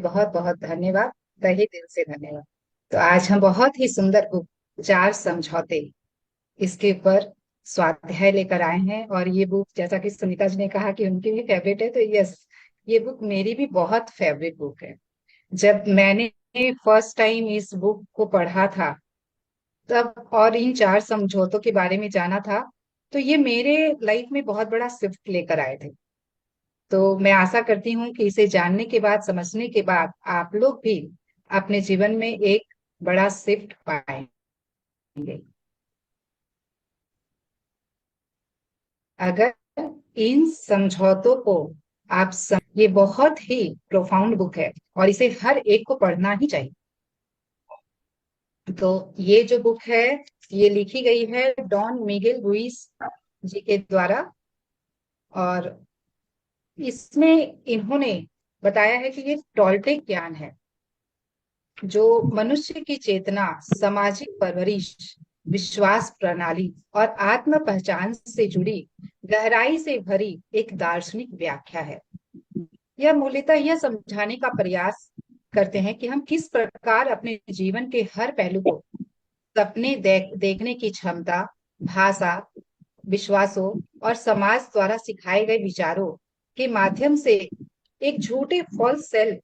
बहुत बहुत धन्यवाद, तहे दिल से धन्यवाद। तो आज हम बहुत ही सुंदर बुक चार समझौते, इसके ऊपर स्वाध्याय लेकर आए हैं। और ये बुक, जैसा कि सुनीता जी ने कहा कि उनकी भी फेवरेट है, तो यस, ये बुक मेरी भी बहुत फेवरेट बुक है। जब मैंने फर्स्ट टाइम इस बुक को पढ़ा था तब, और इन चार समझौतों के बारे में जाना था, तो ये मेरे लाइफ में बहुत बड़ा शिफ्ट लेकर आए थे। तो मैं आशा करती हूँ कि इसे जानने के बाद, समझने के बाद, आप लोग भी अपने जीवन में एक बड़ा शिफ्ट पाएंगे। अगर इन समझौतों को ये बहुत ही प्रोफाउंड बुक है और इसे हर एक को पढ़ना ही चाहिए। तो ये जो बुक है, ये लिखी गई है डॉन मिगेल रुइस जी के द्वारा। और इसमें इन्होंने बताया है कि ये टॉल्टेक ज्ञान है जो मनुष्य की चेतना, सामाजिक परवरिश, विश्वास प्रणाली और आत्म पहचान से जुड़ी गहराई से भरी एक दार्शनिक व्याख्या है। यह मूलतः यह समझाने का प्रयास करते हैं कि हम किस प्रकार अपने जीवन के हर पहलू को सपने देखने की क्षमता, भाषा, विश्वासों और समाज द्वारा सिखाए गए विचारों के माध्यम से एक झूठे फॉल्स सेल्फ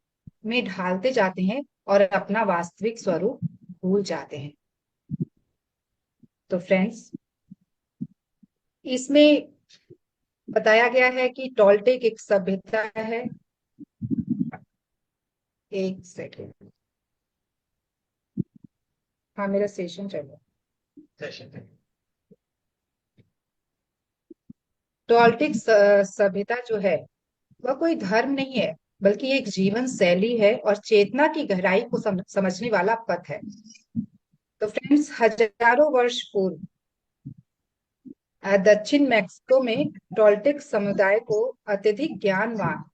में ढालते जाते हैं और अपना वास्तविक स्वरूप भूल जाते हैं। तो फ्रेंड्स, इसमें बताया गया है कि टोल्टेक एक सभ्यता है। एक सेकेंड, हाँ, मेरा सेशन चल रहा है। टोल्टेक सभ्यता जो है वह कोई धर्म नहीं है, बल्कि एक जीवन शैली है और चेतना की गहराई को समझने वाला पथ है। तो फ्रेंड्स, हजारों वर्ष पूर्व दक्षिण मैक्सिको में टोल्टेक समुदाय को अत्यधिक ज्ञानवान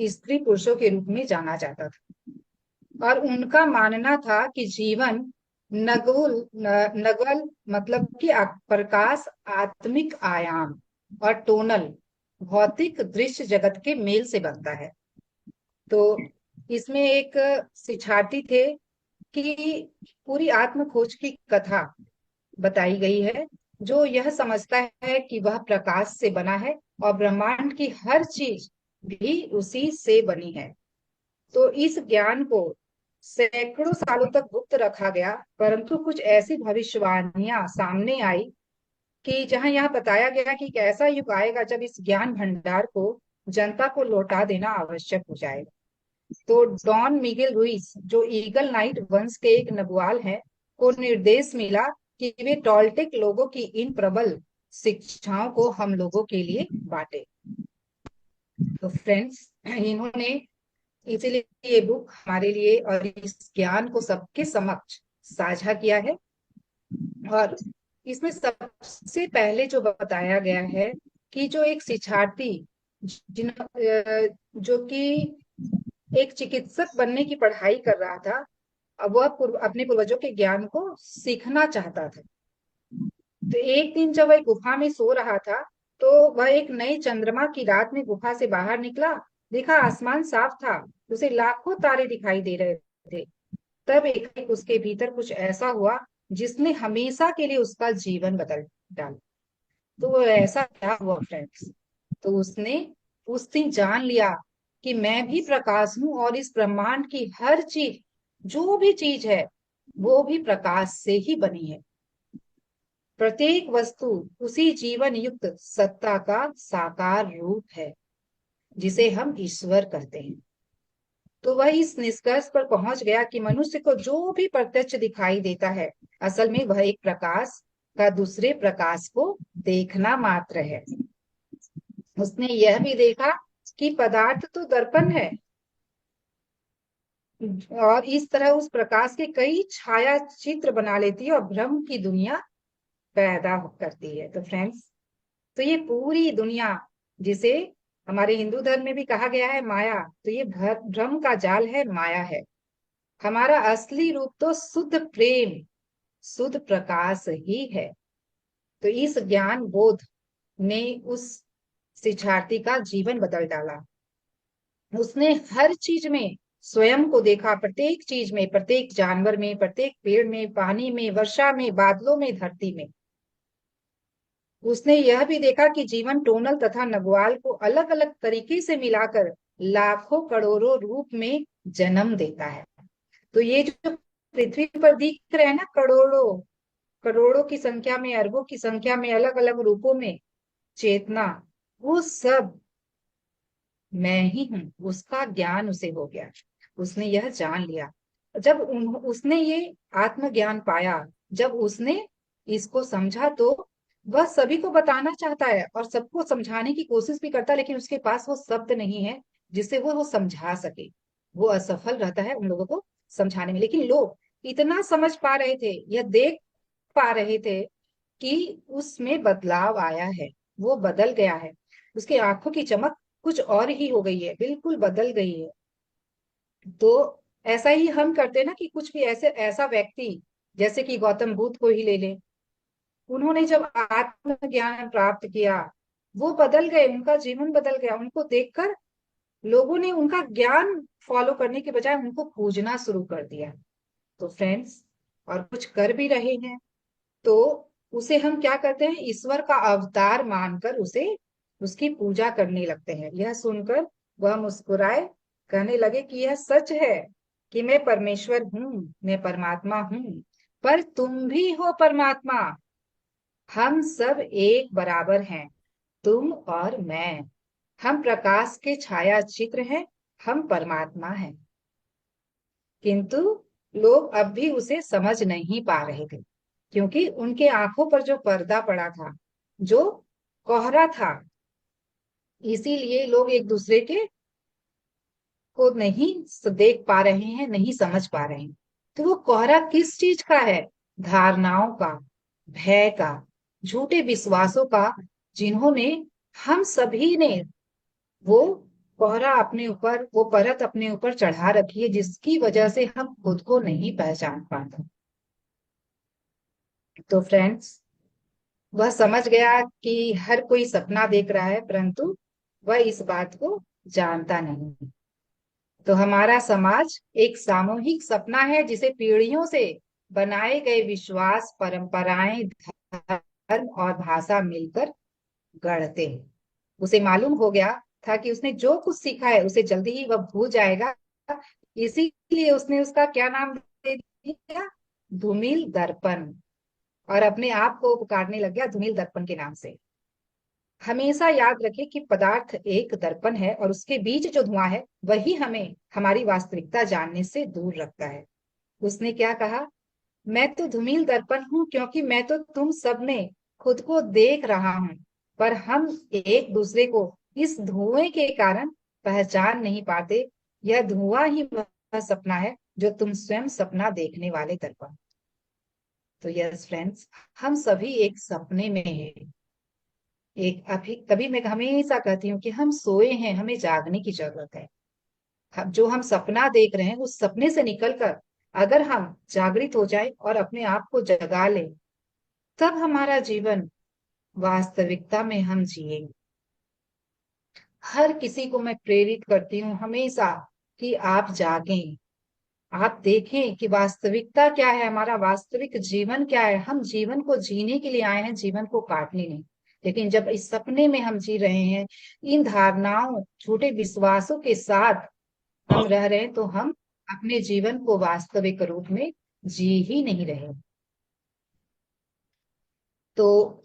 स्त्री पुरुषों के रूप में जाना जाता था। और उनका मानना था कि जीवन नगवल मतलब कि प्रकाश, आत्मिक आयाम और टोनल भौतिक दृश्य जगत के मेल से बनता है। तो इसमें एक शिक्षार्थी थे कि पूरी आत्म खोज की कथा बताई गई है, जो यह समझता है कि वह प्रकाश से बना है और ब्रह्मांड की हर चीज भी उसी से बनी है। तो इस ज्ञान को सैकड़ों सालों तक गुप्त रखा गया, परंतु कुछ ऐसी भविष्यवाणियां सामने आई कि जहां यह बताया गया कि एक ऐसा युग आएगा जब इस ज्ञान भंडार को जनता को लौटा देना आवश्यक हो जाएगा। तो डॉन मिगेल रुइस, जो ईगल नाइट वंश के एक नगवाल हैं, को निर्देश मिला कि वे टॉल्टेक लोगों की इन प्रबल शिक्षाओं को हम लोगों के लिए बांटे। तो फ्रेंड्स, इन्होंने इसीलिए ये बुक हमारे लिए और इस ज्ञान को सबके समक्ष साझा किया है। और इसमें सबसे पहले जो बताया गया है कि जो एक शिक्षार्थी जो कि एक चिकित्सक बनने की पढ़ाई कर रहा था, अब वह अपने पूर्वजों के ज्ञान को सीखना चाहता था। तो एक दिन जब वह गुफा में सो रहा था, तो वह एक नए चंद्रमा की रात में गुफा से बाहर निकला। देखा, आसमान साफ था, उसे लाखों तारे दिखाई दे रहे थे। तब एक उसके भीतर कुछ ऐसा हुआ जिसने हमेशा के लिए उसका जीवन बदल डाला। तो वो ऐसा क्या हुआ फ्रेंड्स? तो उसने उस दिन जान लिया कि मैं भी प्रकाश हूं और इस ब्रह्मांड की हर चीज, जो भी चीज है, वो भी प्रकाश से ही बनी है। प्रत्येक वस्तु उसी जीवन युक्त सत्ता का साकार रूप है, जिसे हम ईश्वर कहते हैं। तो वह इस निष्कर्ष पर पहुंच गया कि मनुष्य को जो भी प्रत्यक्ष दिखाई देता है, असल में वह एक प्रकाश का दूसरे प्रकाश को देखना मात्र है। उसने यह भी देखा कि पदार्थ तो दर्पण है, और इस तरह उस प्रकाश के कई छाया चित्र बना लेती है और भ्रम की दुनिया पैदा करती है। तो फ्रेंड्स, तो ये पूरी दुनिया, जिसे हमारे हिंदू धर्म में भी कहा गया है माया, तो ये भ्रम का जाल है, माया है। हमारा असली रूप तो शुद्ध प्रेम, शुद्ध प्रकाश ही है। तो इस ज्ञान बोध ने उस शिक्षार्थी का जीवन बदल डाला। उसने हर चीज में स्वयं को देखा, प्रत्येक चीज में, प्रत्येक जानवर में, प्रत्येक पेड़ में, पानी में, वर्षा में, बादलों में, धरती में। उसने यह भी देखा कि जीवन टोनल तथा नगवाल को अलग अलग तरीके से मिलाकर लाखों करोड़ों रूप में जन्म देता है। तो ये जो पृथ्वी पर दिख रहे हैं ना, करोड़ों करोड़ों की संख्या में, अरबों की संख्या में, अलग अलग रूपों में चेतना, वो सब मैं ही हूँ। उसका ज्ञान उसे हो गया, उसने यह जान लिया। जब उसने ये आत्मज्ञान पाया, जब उसने इसको समझा, तो वह सभी को बताना चाहता है और सबको समझाने की कोशिश भी करता है, लेकिन उसके पास वो शब्द नहीं है जिससे वो समझा सके। वो असफल रहता है उन लोगों को समझाने में। लेकिन लोग इतना समझ पा रहे थे, यह देख पा रहे थे कि उसमें बदलाव आया है, वो बदल गया है। उसकी आंखों की चमक कुछ और ही हो गई है, बिल्कुल बदल गई है। तो ऐसा ही हम करते हैं ना कि कुछ भी ऐसे ऐसा व्यक्ति, जैसे कि गौतम बुद्ध को ही ले लें। उन्होंने जब आत्मज्ञान प्राप्त किया, वो बदल गए, उनका जीवन बदल गया। उनको देखकर लोगों ने उनका ज्ञान फॉलो करने के बजाय उनको पूजना शुरू कर दिया। तो फ्रेंड्स, और कुछ कर भी रहे हैं, तो उसे हम क्या करते हैं, ईश्वर का अवतार मानकर उसे, उसकी पूजा करने लगते हैं। यह सुनकर वह मुस्कुराए, कहने लगे कि यह सच है कि मैं परमेश्वर हूँ, मैं परमात्मा हूँ, पर तुम भी हो परमात्मा। हम सब एक बराबर हैं, तुम और मैं। हम प्रकाश के छाया चित्र हैं, हम परमात्मा हैं। किंतु लोग अब भी उसे समझ नहीं पा रहे थे, क्योंकि उनके आंखों पर जो पर्दा पड़ा था, जो कोहरा था, इसीलिए लोग एक दूसरे के को नहीं देख पा रहे हैं, नहीं समझ पा रहे हैं। तो वो कोहरा किस चीज का है? धारणाओं का, भय का, झूठे विश्वासों का, जिन्होंने, हम सभी ने वो कोहरा अपने ऊपर, वो परत अपने ऊपर चढ़ा रखी है, जिसकी वजह से हम खुद को नहीं पहचान पाते। तो फ्रेंड्स, वह समझ गया कि हर कोई सपना देख रहा है, परंतु वह इस बात को जानता नहीं। तो हमारा समाज एक सामूहिक सपना है, जिसे पीढ़ियों से बनाए गए विश्वास, परंपराएं, धर्म और भाषा मिलकर गढ़ते हैं। उसे मालूम हो गया था कि उसने जो कुछ सीखा है उसे जल्दी ही वह भूल जाएगा। इसीलिए उसने उसका क्या नाम दे दिया? धूमिल दर्पण। और अपने आप को पुकारने लग गया धूमिल दर्पण के नाम से। हमेशा याद रखें कि पदार्थ एक दर्पण है, और उसके बीच जो धुआं है वही हमें हमारी वास्तविकता जानने से दूर रखता है। उसने क्या कहा? मैं तो धूमिल दर्पण हूं, क्योंकि मैं तो तुम सब में खुद को देख रहा हूं, पर हम एक दूसरे को इस धुएं के कारण पहचान नहीं पाते। यह धुआं ही वह सपना है जो तुम स्वयं सपना देखने वाले दर्पण। तो यस फ्रेंड्स, हम सभी एक सपने में हैं। एक अभी तभी मैं हमेशा कहती हूँ कि हम सोए हैं, हमें जागने की जरूरत है। जो हम सपना देख रहे हैं, उस सपने से निकलकर अगर हम जागृत हो जाए और अपने आप को जगा ले, तब हमारा जीवन वास्तविकता में हम जिएंगे। हर किसी को मैं प्रेरित करती हूँ हमेशा कि आप जागें, आप देखें कि वास्तविकता क्या है, हमारा वास्तविक जीवन क्या है। हम जीवन को जीने के लिए आए हैं, जीवन को काटने नहीं। लेकिन जब इस सपने में हम जी रहे हैं, इन धारणाओं, झूठे विश्वासों के साथ हम रह रहे हैं, तो हम अपने जीवन को वास्तविक रूप में जी ही नहीं रहे। तो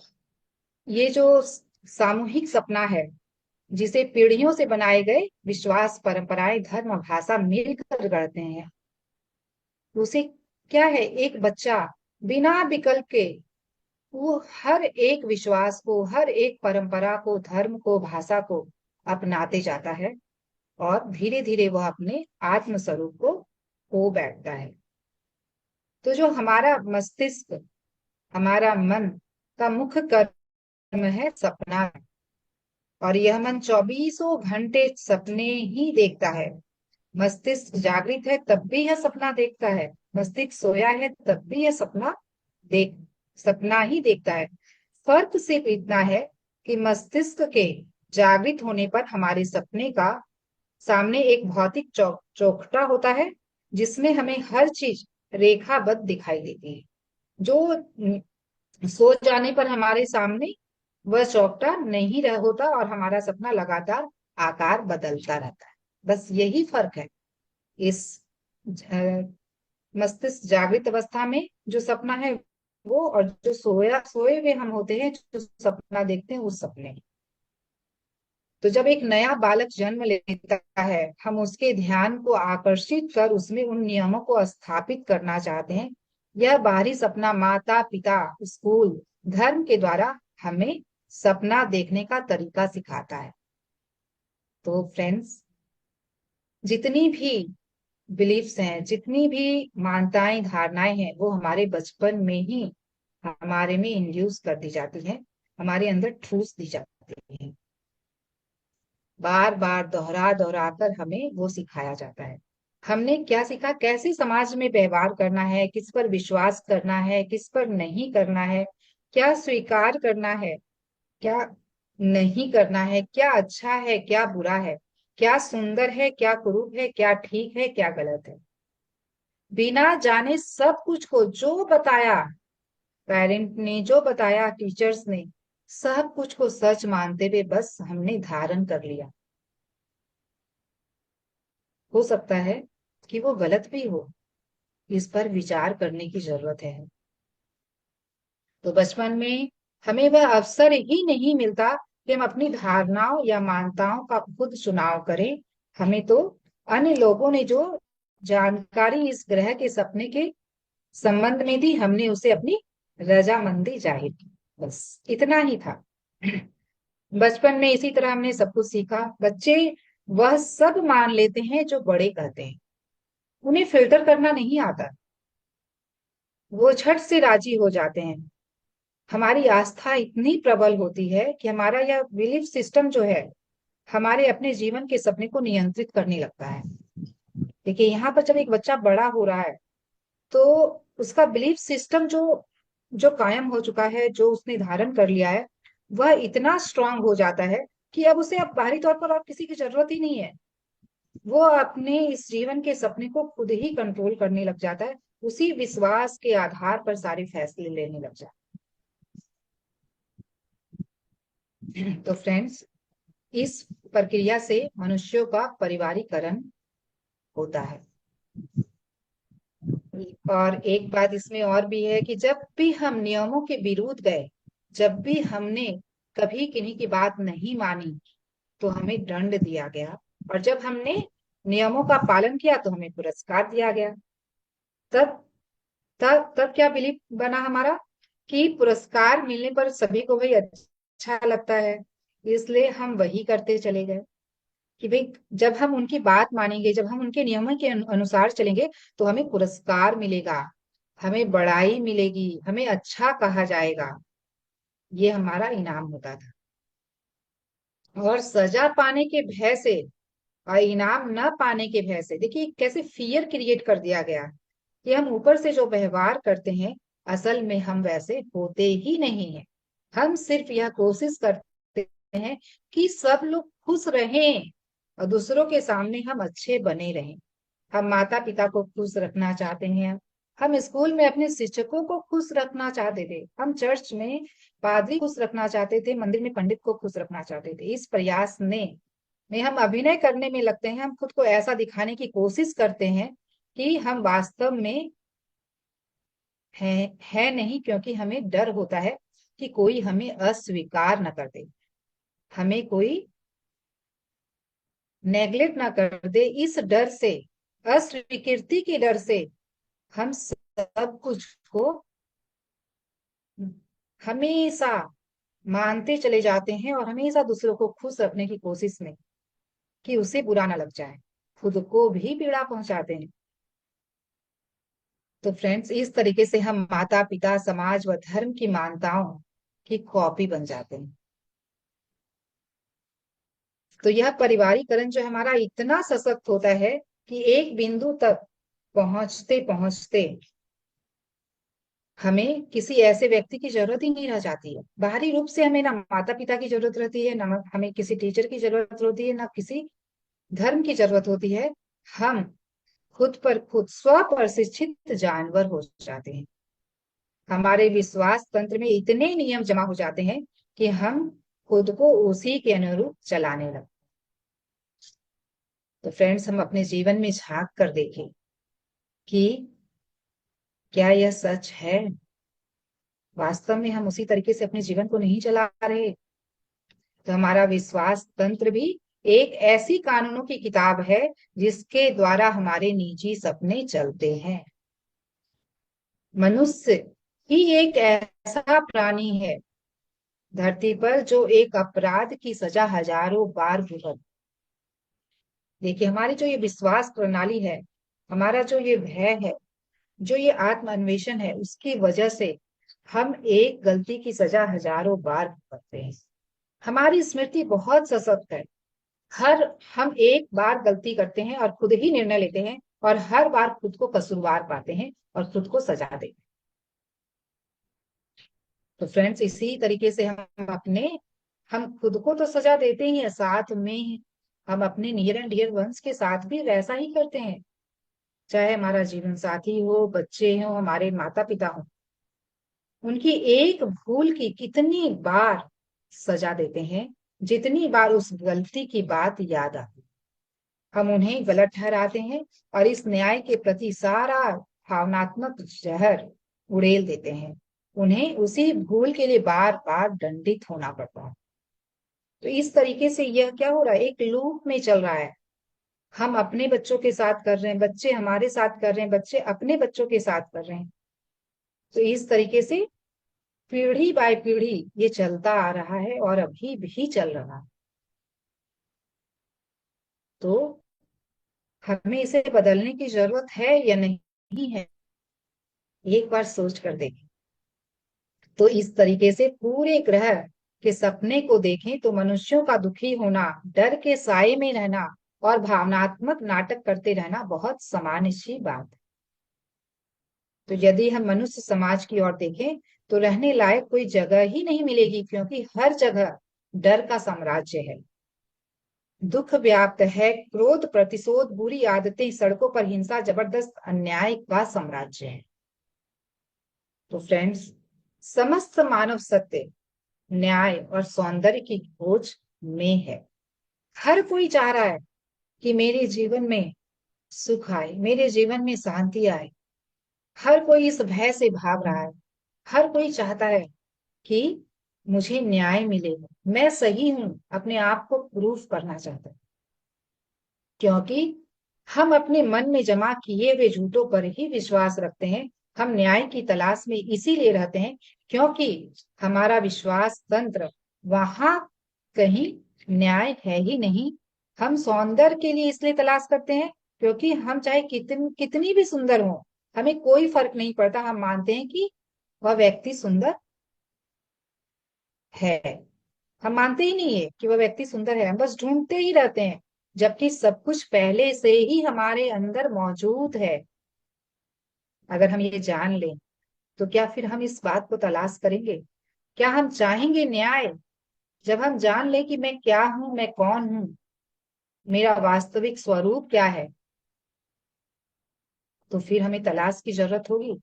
ये जो सामूहिक सपना है, जिसे पीढ़ियों से बनाए गए विश्वास, परंपराएं, धर्म, भाषा मिलकर गढ़ते हैं, उसे क्या है, एक बच्चा बिना विकल्प के वो हर एक विश्वास को, हर एक परंपरा को, धर्म को, भाषा को अपनाते जाता है, और धीरे धीरे वह अपने आत्म स्वरूप को खो बैठता है। तो जो हमारा मस्तिष्क, हमारा मन का मुख्य कर्म है सपना, और यह मन चौबीसों घंटे सपने ही देखता है। मस्तिष्क जागृत है तब भी यह सपना देखता है, मस्तिष्क सोया है तब भी यह देख सपना ही देखता है। फर्क सिर्फ इतना है कि मस्तिष्क के जागृत होने पर हमारे सपने का सामने एक भौतिक चौखटा होता है जिसमें हमें हर चीज रेखाबद्ध दिखाई देती है। जो सो जाने पर हमारे सामने वह चौकटा नहीं रह होता और हमारा सपना लगातार आकार बदलता रहता है। बस यही फर्क है इस मस्तिष्क जागृत अवस्था में जो सपना है वो, और जो सोए हुए हम होते हैं जो सपना देखते हैं उस सपने में। तो जब एक नया बालक जन्म लेता है, हम उसके ध्यान को आकर्षित कर उसमें उन नियमों को स्थापित करना चाहते हैं। यह बाहरी सपना माता पिता, स्कूल, धर्म के द्वारा हमें सपना देखने का तरीका सिखाता है। तो फ्रेंड्स, जितनी भी बिलीफ्स हैं, जितनी भी मान्यताएं धारणाएं हैं, वो हमारे बचपन में ही हमारे में इंड्यूस कर दी जाती है, हमारे अंदर ठूस दी जाती है। बार बार दोहरा दोहरा कर हमें वो सिखाया जाता है। हमने क्या सीखा, कैसे समाज में व्यवहार करना है, किस पर विश्वास करना है, किस पर नहीं करना है, क्या स्वीकार करना है, क्या नहीं करना है, क्या अच्छा है क्या बुरा है, क्या सुंदर है क्या कुरूप है, क्या ठीक है क्या गलत है। बिना जाने सब कुछ को जो बताया पेरेंट ने, जो बताया टीचर्स ने, सब कुछ को सच मानते हुए बस हमने धारण कर लिया। हो सकता है कि वो गलत भी हो, इस पर विचार करने की जरूरत है। तो बचपन में हमें वह अवसर ही नहीं मिलता कि हम अपनी धारणाओं या मान्यताओं का खुद चुनाव करें। हमें तो अन्य लोगों ने जो जानकारी इस ग्रह के सपने के संबंध में दी, हमने उसे अपनी रजामंदी जाहिर की। बस इतना ही था। बचपन में इसी तरह हमने सब कुछ सीखा। बच्चे वह सब मान लेते हैं जो बड़े कहते हैं, उन्हें फिल्टर करना नहीं आता, वो झट से राजी हो जाते हैं। हमारी आस्था इतनी प्रबल होती है कि हमारा यह बिलीफ सिस्टम जो है हमारे अपने जीवन के सपने को नियंत्रित करने लगता है। देखिए, यहाँ पर जब एक बच्चा बड़ा हो रहा है तो उसका बिलीफ सिस्टम जो जो कायम हो चुका है, जो उसने धारण कर लिया है, वह इतना स्ट्रांग हो जाता है कि अब उसे अब बाहरी तौर पर और किसी की जरूरत ही नहीं है। वो अपने इस जीवन के सपने को खुद ही कंट्रोल करने लग जाता है, उसी विश्वास के आधार पर सारे फैसले लेने लग जाता है। तो फ्रेंड्स, इस प्रक्रिया से मनुष्यों का परिवारीकरण होता है। और एक बात इसमें और भी है कि जब भी हम नियमों के विरुद्ध गए, जब भी हमने कभी किन्हीं की बात नहीं मानी, तो हमें दंड दिया गया। और जब हमने नियमों का पालन किया तो हमें पुरस्कार दिया गया। तब तब क्या बिलीफ बना हमारा कि पुरस्कार मिलने पर सभी को भाई अच्छा लगता है, इसलिए हम वही करते चले गए। कि भाई जब हम उनकी बात मानेंगे, जब हम उनके नियमों के अनुसार चलेंगे तो हमें पुरस्कार मिलेगा, हमें बड़ाई मिलेगी, हमें अच्छा कहा जाएगा। ये हमारा इनाम होता था। और सजा पाने के भय से और इनाम न पाने के भय से, देखिए कैसे फियर क्रिएट कर दिया गया कि हम ऊपर से जो व्यवहार करते हैं असल में हम वैसे होते ही नहीं है। हम सिर्फ यह कोशिश करते हैं कि सब लोग खुश रहें और दूसरों के सामने हम अच्छे बने रहें। हम माता पिता को खुश रखना चाहते हैं, हम स्कूल में अपने शिक्षकों को खुश रखना चाहते थे, हम चर्च में पादरी खुश रखना चाहते थे, मंदिर में पंडित को खुश रखना चाहते थे। इस प्रयास में हम अभिनय करने में लगते हैं, हम खुद को ऐसा दिखाने की कोशिश करते हैं कि हम वास्तव में है नहीं, क्योंकि हमें डर होता है कि कोई हमें अस्वीकार न कर दे, हमें कोई नेग्लेक्ट ना कर दे। इस डर से, अस्वीकृति के डर से, हम सब कुछ को हमेशा मानते चले जाते हैं और हमेशा दूसरों को खुश रखने की कोशिश में कि उसे बुरा ना लग जाए, खुद को भी पीड़ा पहुंचाते हैं। तो फ्रेंड्स, इस तरीके से हम माता पिता, समाज व धर्म की मान्यताओं की कॉपी बन जाते हैं। तो यह परिवारीकरण जो हमारा इतना सशक्त होता है कि एक बिंदु तक पहुंचते पहुंचते हमें किसी ऐसे व्यक्ति की जरूरत ही नहीं रह जाती है। बाहरी रूप से हमें ना माता पिता की जरूरत रहती है, ना हमें किसी टीचर की जरूरत होती है, ना किसी धर्म की जरूरत होती है, हम खुद पर खुद स्व प्रशिक्षित जानवर हो जाते हैं। हमारे विश्वास तंत्र में इतने नियम जमा हो जाते हैं कि हम खुद को उसी के अनुरूप चलाने लगते। तो फ्रेंड्स, हम अपने जीवन में झांक कर देखें कि क्या यह सच है, वास्तव में हम उसी तरीके से अपने जीवन को नहीं चला रहे। तो हमारा विश्वास तंत्र भी एक ऐसी कानूनों की किताब है जिसके द्वारा हमारे निजी सपने चलते हैं। मनुष्य ही एक ऐसा प्राणी है धरती पर जो एक अपराध की सजा हजारों बार भुगत। देखिए, हमारी जो ये विश्वास प्रणाली है, हमारा जो ये भय है, जो ये आत्म अन्वेषण है, उसकी वजह से हम एक गलती की सजा हजारों बार भुगतते हैं। हमारी स्मृति बहुत सशक्त है। हर हम एक बार गलती करते हैं और खुद ही निर्णय लेते हैं, और हर बार खुद को कसूरवार पाते हैं और खुद को सजा देते हैं। तो फ्रेंड्स, इसी तरीके से हम खुद को तो सजा देते ही हैं, साथ में हम अपने नियर एंड डियर वंस के साथ भी वैसा ही करते हैं। चाहे हमारा जीवन साथी हो, बच्चे हो, हमारे माता पिता हो, उनकी एक भूल की कितनी बार सजा देते हैं, जितनी बार उस गलती की बात याद आती, हम उन्हें गलत ठहराते हैं और इस न्याय के प्रति सारा भावनात्मक जहर उड़ेल देते हैं। उन्हें उसी भूल के लिए बार बार दंडित होना पड़ता है। तो इस तरीके से यह क्या हो रहा है, एक लूप में चल रहा है। हम अपने बच्चों के साथ कर रहे हैं, बच्चे हमारे साथ कर रहे हैं, बच्चे अपने बच्चों के साथ कर रहे हैं। तो इस तरीके से पीढ़ी बाय पीढ़ी ये चलता आ रहा है और अभी भी चल रहा है। तो हमें इसे बदलने की जरूरत है या नहीं है, एक बार सोच कर देखें। तो इस तरीके से पूरे ग्रह के सपने को देखें तो मनुष्यों का दुखी होना, डर के साए में रहना और भावनात्मक नाटक करते रहना बहुत सामान्य सी बात है। तो यदि हम मनुष्य समाज की ओर देखें तो रहने लायक कोई जगह ही नहीं मिलेगी, क्योंकि हर जगह डर का साम्राज्य है, दुख व्याप्त है, क्रोध, प्रतिशोध, बुरी आदतें, सड़कों पर हिंसा, जबरदस्त अन्याय का साम्राज्य है। तो फ्रेंड्स, समस्त मानव सत्य, न्याय और सौंदर्य की खोज में है। हर कोई चाह रहा है कि मेरे जीवन में सुख आए, मेरे जीवन में शांति आए। हर कोई इस भय से भाग रहा है। हर कोई चाहता है कि मुझे न्याय मिले, मैं सही हूं, अपने आप को प्रूफ करना चाहता है। क्योंकि हम अपने मन में जमा किए हुए झूठों पर ही विश्वास रखते हैं। हम न्याय की तलाश में इसीलिए रहते हैं क्योंकि हमारा विश्वास तंत्र वहां कहीं न्याय है ही नहीं। हम सौंदर्य के लिए इसलिए तलाश करते हैं क्योंकि हम चाहे कितनी भी सुंदर हो, हमें कोई फर्क नहीं पड़ता। हम मानते हैं कि वह व्यक्ति सुंदर है। हम मानते ही नहीं है कि वह व्यक्ति सुंदर है, हम बस ढूंढते ही रहते हैं, जबकि सब कुछ पहले से ही हमारे अंदर मौजूद है। अगर हम ये जान लें तो क्या फिर हम इस बात को तलाश करेंगे? क्या हम चाहेंगे न्याय? जब हम जान लें कि मैं क्या हूं, मैं कौन हूं, मेरा वास्तविक स्वरूप क्या है, तो फिर हमें तलाश की जरूरत होगी?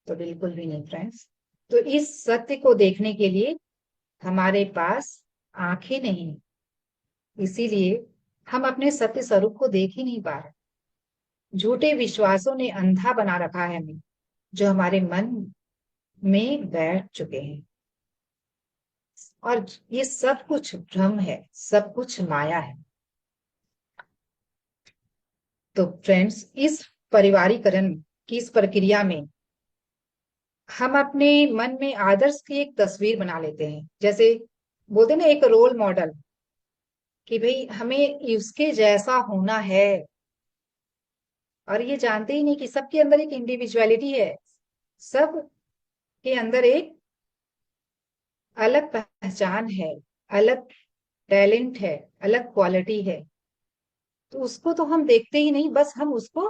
तो बिल्कुल भी नहीं फ्रेंड्स। तो इस सत्य को देखने के लिए हमारे पास आंखें नहीं, इसीलिए हम अपने सत्य स्वरूप को देख ही नहीं पा रहे। झूठे विश्वासों ने अंधा बना रखा है हमें, जो हमारे मन में बैठ चुके हैं। और ये सब कुछ भ्रम है, सब कुछ माया है। तो फ्रेंड्स, इस परिवारीकरण की इस प्रक्रिया में हम अपने मन में आदर्श की एक तस्वीर बना लेते हैं, जैसे बोलते ना, एक रोल मॉडल, कि भाई हमें उसके जैसा होना है। और ये जानते ही नहीं कि सबके अंदर एक इंडिविजुअलिटी है, सब के अंदर एक अलग पहचान है, अलग टैलेंट है, अलग क्वालिटी है। तो उसको तो हम देखते ही नहीं, बस हम उसको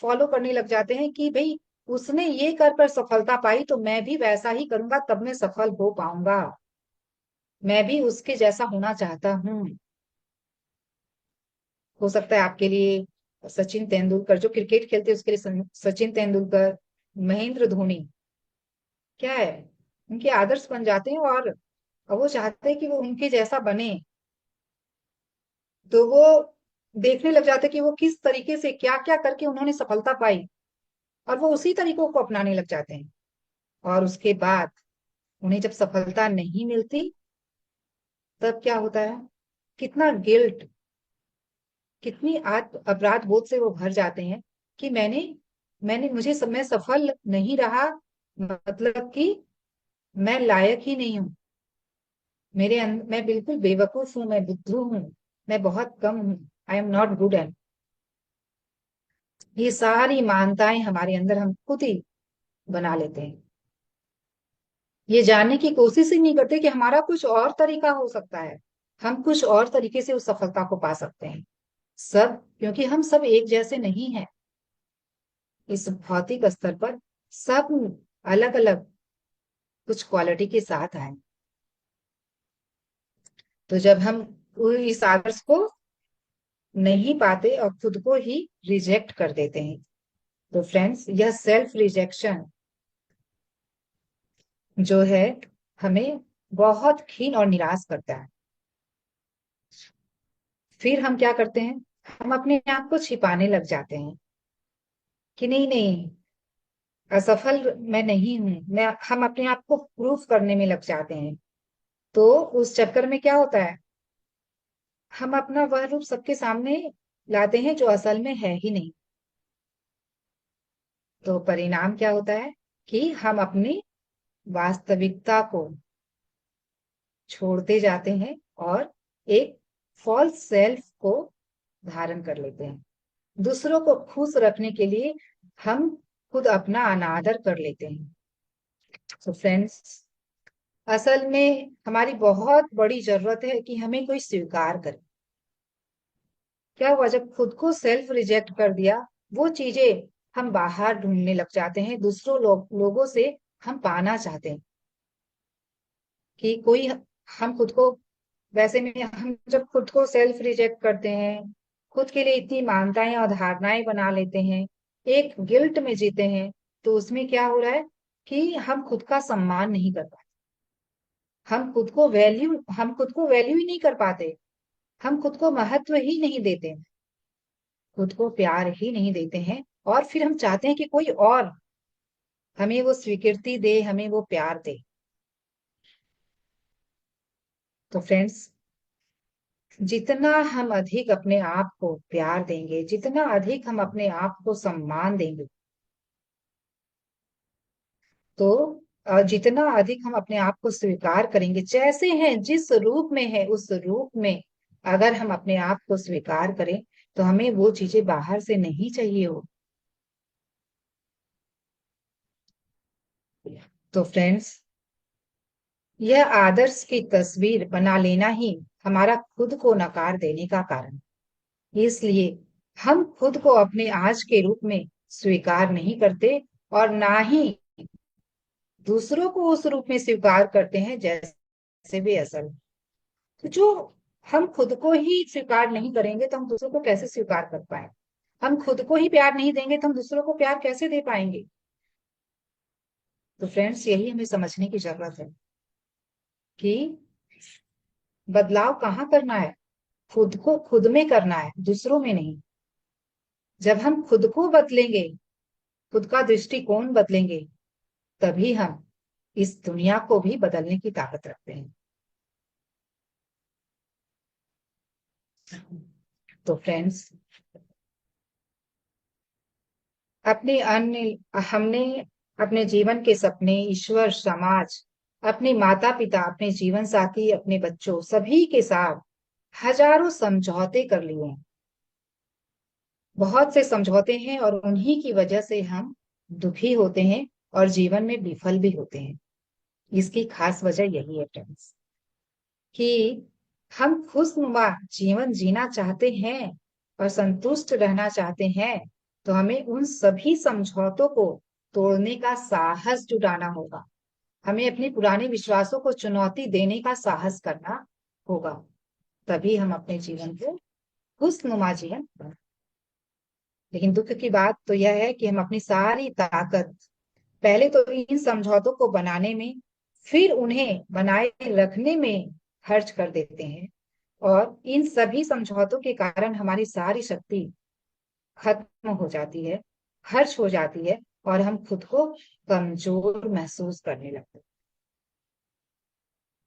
फॉलो करने लग जाते हैं कि भाई उसने ये कर सफलता पाई तो मैं भी वैसा ही करूंगा, तब मैं सफल हो पाऊंगा, मैं भी उसके जैसा होना चाहता हूँ। हो सकता है आपके लिए सचिन तेंदुलकर, जो क्रिकेट खेलते हैं उसके लिए सचिन तेंदुलकर, महेंद्र धोनी, क्या है, उनके आदर्श बन जाते हैं, और वो चाहते हैं कि वो उनके जैसा बने। तो वो देखने लग जाते हैं कि वो किस तरीके से क्या क्या करके उन्होंने सफलता पाई, और वो उसी तरीकों को अपनाने लग जाते हैं। और उसके बाद उन्हें जब सफलता नहीं मिलती, तब क्या होता है, कितना गिल्ट, कितनी आत्म अपराध बोध से वो भर जाते हैं कि मैंने मैंने मुझे मैं सफल नहीं रहा, मतलब कि मैं लायक ही नहीं हूँ, मैं बिल्कुल बेवकूफ हूँ, मैं बुद्धू हूँ, मैं बहुत कम हूँ, I am not good and. ये सारी मान्यताएं हमारे अंदर हम खुद ही बना लेते हैं। ये जानने की कोशिश ही नहीं करते कि हमारा कुछ और तरीका हो सकता है, हम कुछ और तरीके से उस सफलता को पा सकते हैं। सब क्योंकि हम सब एक जैसे नहीं हैं। इस भौतिक स्तर पर सब अलग अलग कुछ क्वालिटी के साथ आए। तो जब हम इस आदर्श को नहीं पाते और खुद को ही रिजेक्ट कर देते हैं, तो फ्रेंड्स यह सेल्फ रिजेक्शन जो है हमें बहुत खीन और निराश करता है। फिर हम क्या करते हैं, हम अपने आप को छिपाने लग जाते हैं कि नहीं नहीं, असफल मैं नहीं हूं, मैं हम अपने आप को प्रूफ करने में लग जाते हैं। तो उस चक्कर में क्या होता है, हम अपना वह रूप सबके सामने लाते हैं जो असल में है ही नहीं। तो परिणाम क्या होता है कि हम अपनी वास्तविकता को छोड़ते जाते हैं और एक फॉल्स सेल्फ को धारण कर लेते हैं। दूसरों को खुश रखने के लिए हम खुद अपना अनादर कर लेते हैं। तो फ्रेंड्स, असल में हमारी बहुत बड़ी जरूरत है कि हमें कोई स्वीकार करे। क्या हुआ जब खुद को सेल्फ रिजेक्ट कर दिया, वो चीजें हम बाहर ढूंढने लग जाते हैं, दूसरों लोगों से हम पाना चाहते हैं कि कोई हम खुद को, वैसे में हम जब खुद को सेल्फ रिजेक्ट करते हैं, खुद के लिए इतनी मान्यताएं और धारणाएं बना लेते हैं, एक गिल्ट में जीते हैं, तो उसमें क्या हो रहा है कि हम खुद का सम्मान नहीं कर पाते, हम खुद को वैल्यू ही नहीं कर पाते, हम खुद को महत्व ही नहीं देते, खुद को प्यार ही नहीं देते हैं, और फिर हम चाहते हैं कि कोई और हमें वो स्वीकृति दे, हमें वो प्यार दे। तो फ्रेंड्स, जितना हम अधिक अपने आप को प्यार देंगे, जितना अधिक हम अपने आप को सम्मान देंगे, तो जितना अधिक हम अपने आप को स्वीकार करेंगे, जैसे हैं, जिस रूप में है उस रूप में अगर हम अपने आप को स्वीकार करें, तो हमें वो चीजें बाहर से नहीं चाहिए हो। तो फ्रेंड्स, यह आदर्श की तस्वीर बना लेना ही हमारा खुद को नकार देने का कारण। इसलिए हम खुद को अपने आज के रूप में स्वीकार नहीं करते, और ना ही दूसरों को उस रूप में स्वीकार करते हैं जैसे वे असल। तो जो हम खुद को ही स्वीकार नहीं करेंगे तो हम दूसरों को कैसे स्वीकार कर पाए, हम खुद को ही प्यार नहीं देंगे तो हम दूसरों को प्यार कैसे दे पाएंगे। तो फ्रेंड्स, यही हमें समझने की जरूरत है कि बदलाव कहाँ करना है, खुद को खुद में करना है, दूसरों में नहीं। जब हम खुद को बदलेंगे, खुद का दृष्टिकोण बदलेंगे, तभी हम इस दुनिया को भी बदलने की ताकत रखते हैं। तो फ्रेंड्स, अपने अन्य हमने अपने जीवन के सपने, ईश्वर, समाज, अपने माता पिता, अपने जीवन साथी, अपने बच्चों, सभी के साथ हजारों समझौते कर लिए हैं, बहुत से समझौते हैं, और उन्हीं की वजह से हम दुखी होते हैं और जीवन में विफल भी होते हैं। इसकी खास वजह यही है फ्रेंड्स कि हम खुशनुमा जीवन जीना चाहते हैं और संतुष्ट रहना चाहते हैं, तो हमें उन सभी समझौतों को तोड़ने का साहस जुटाना होगा, हमें अपने पुराने विश्वासों को चुनौती देने का साहस करना होगा। तभी हम अपने जीवन को खुशनुमा जीवन। लेकिन दुख की बात तो यह है कि हम अपनी सारी ताकत पहले तो इन समझौतों को बनाने में, फिर उन्हें बनाए रखने में खर्च कर देते हैं। और इन सभी समझौतों के कारण हमारी सारी शक्ति खत्म हो जाती है, खर्च हो जाती है, और हम खुद को कमजोर महसूस करने लगते हैं।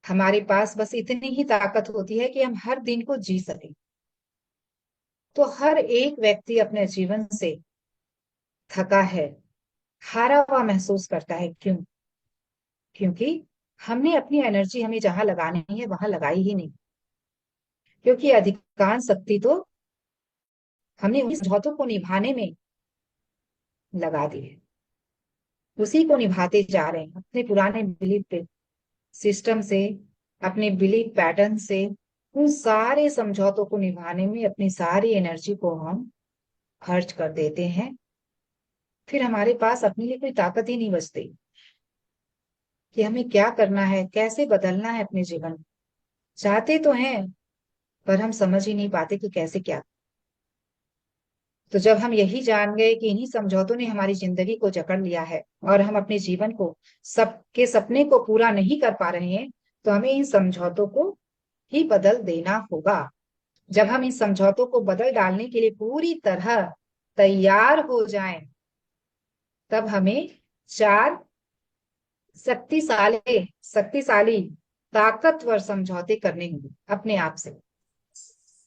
हमारे पास बस इतनी ही ताकत होती है कि हम हर दिन को जी सकें। तो हर एक व्यक्ति अपने जीवन से थका है, हारा हुआ महसूस करता है। क्यों? क्योंकि हमने अपनी एनर्जी हमें जहां लगानी है वहां लगाई ही नहीं। क्योंकि अधिकांश शक्ति तो हमने उन समझौतों को निभाने में लगा दी है, उसी को निभाते जा रहे हैं अपने पुराने बिलीफ सिस्टम से, अपने बिलीफ पैटर्न से। उन सारे समझौतों को निभाने में अपनी सारी एनर्जी को हम खर्च कर देते हैं। फिर हमारे पास अपने लिए कोई ताकत ही नहीं बचती कि हमें क्या करना है, कैसे बदलना है अपने जीवन। चाहते तो हैं, पर हम समझ ही नहीं पाते कि कैसे क्या। तो जब हम यही जान गए कि इन्हीं समझौतों ने हमारी जिंदगी को जकड़ लिया है और हम अपने जीवन को, सबके सपने को पूरा नहीं कर पा रहे हैं, तो हमें इन समझौतों को ही बदल देना होगा। जब हम इन समझौतों को बदल डालने के लिए पूरी तरह तैयार हो जाएं, तब हमें चार शक्तिशाली शक्तिशाली ताकतवर समझौते करने होंगे अपने आप से।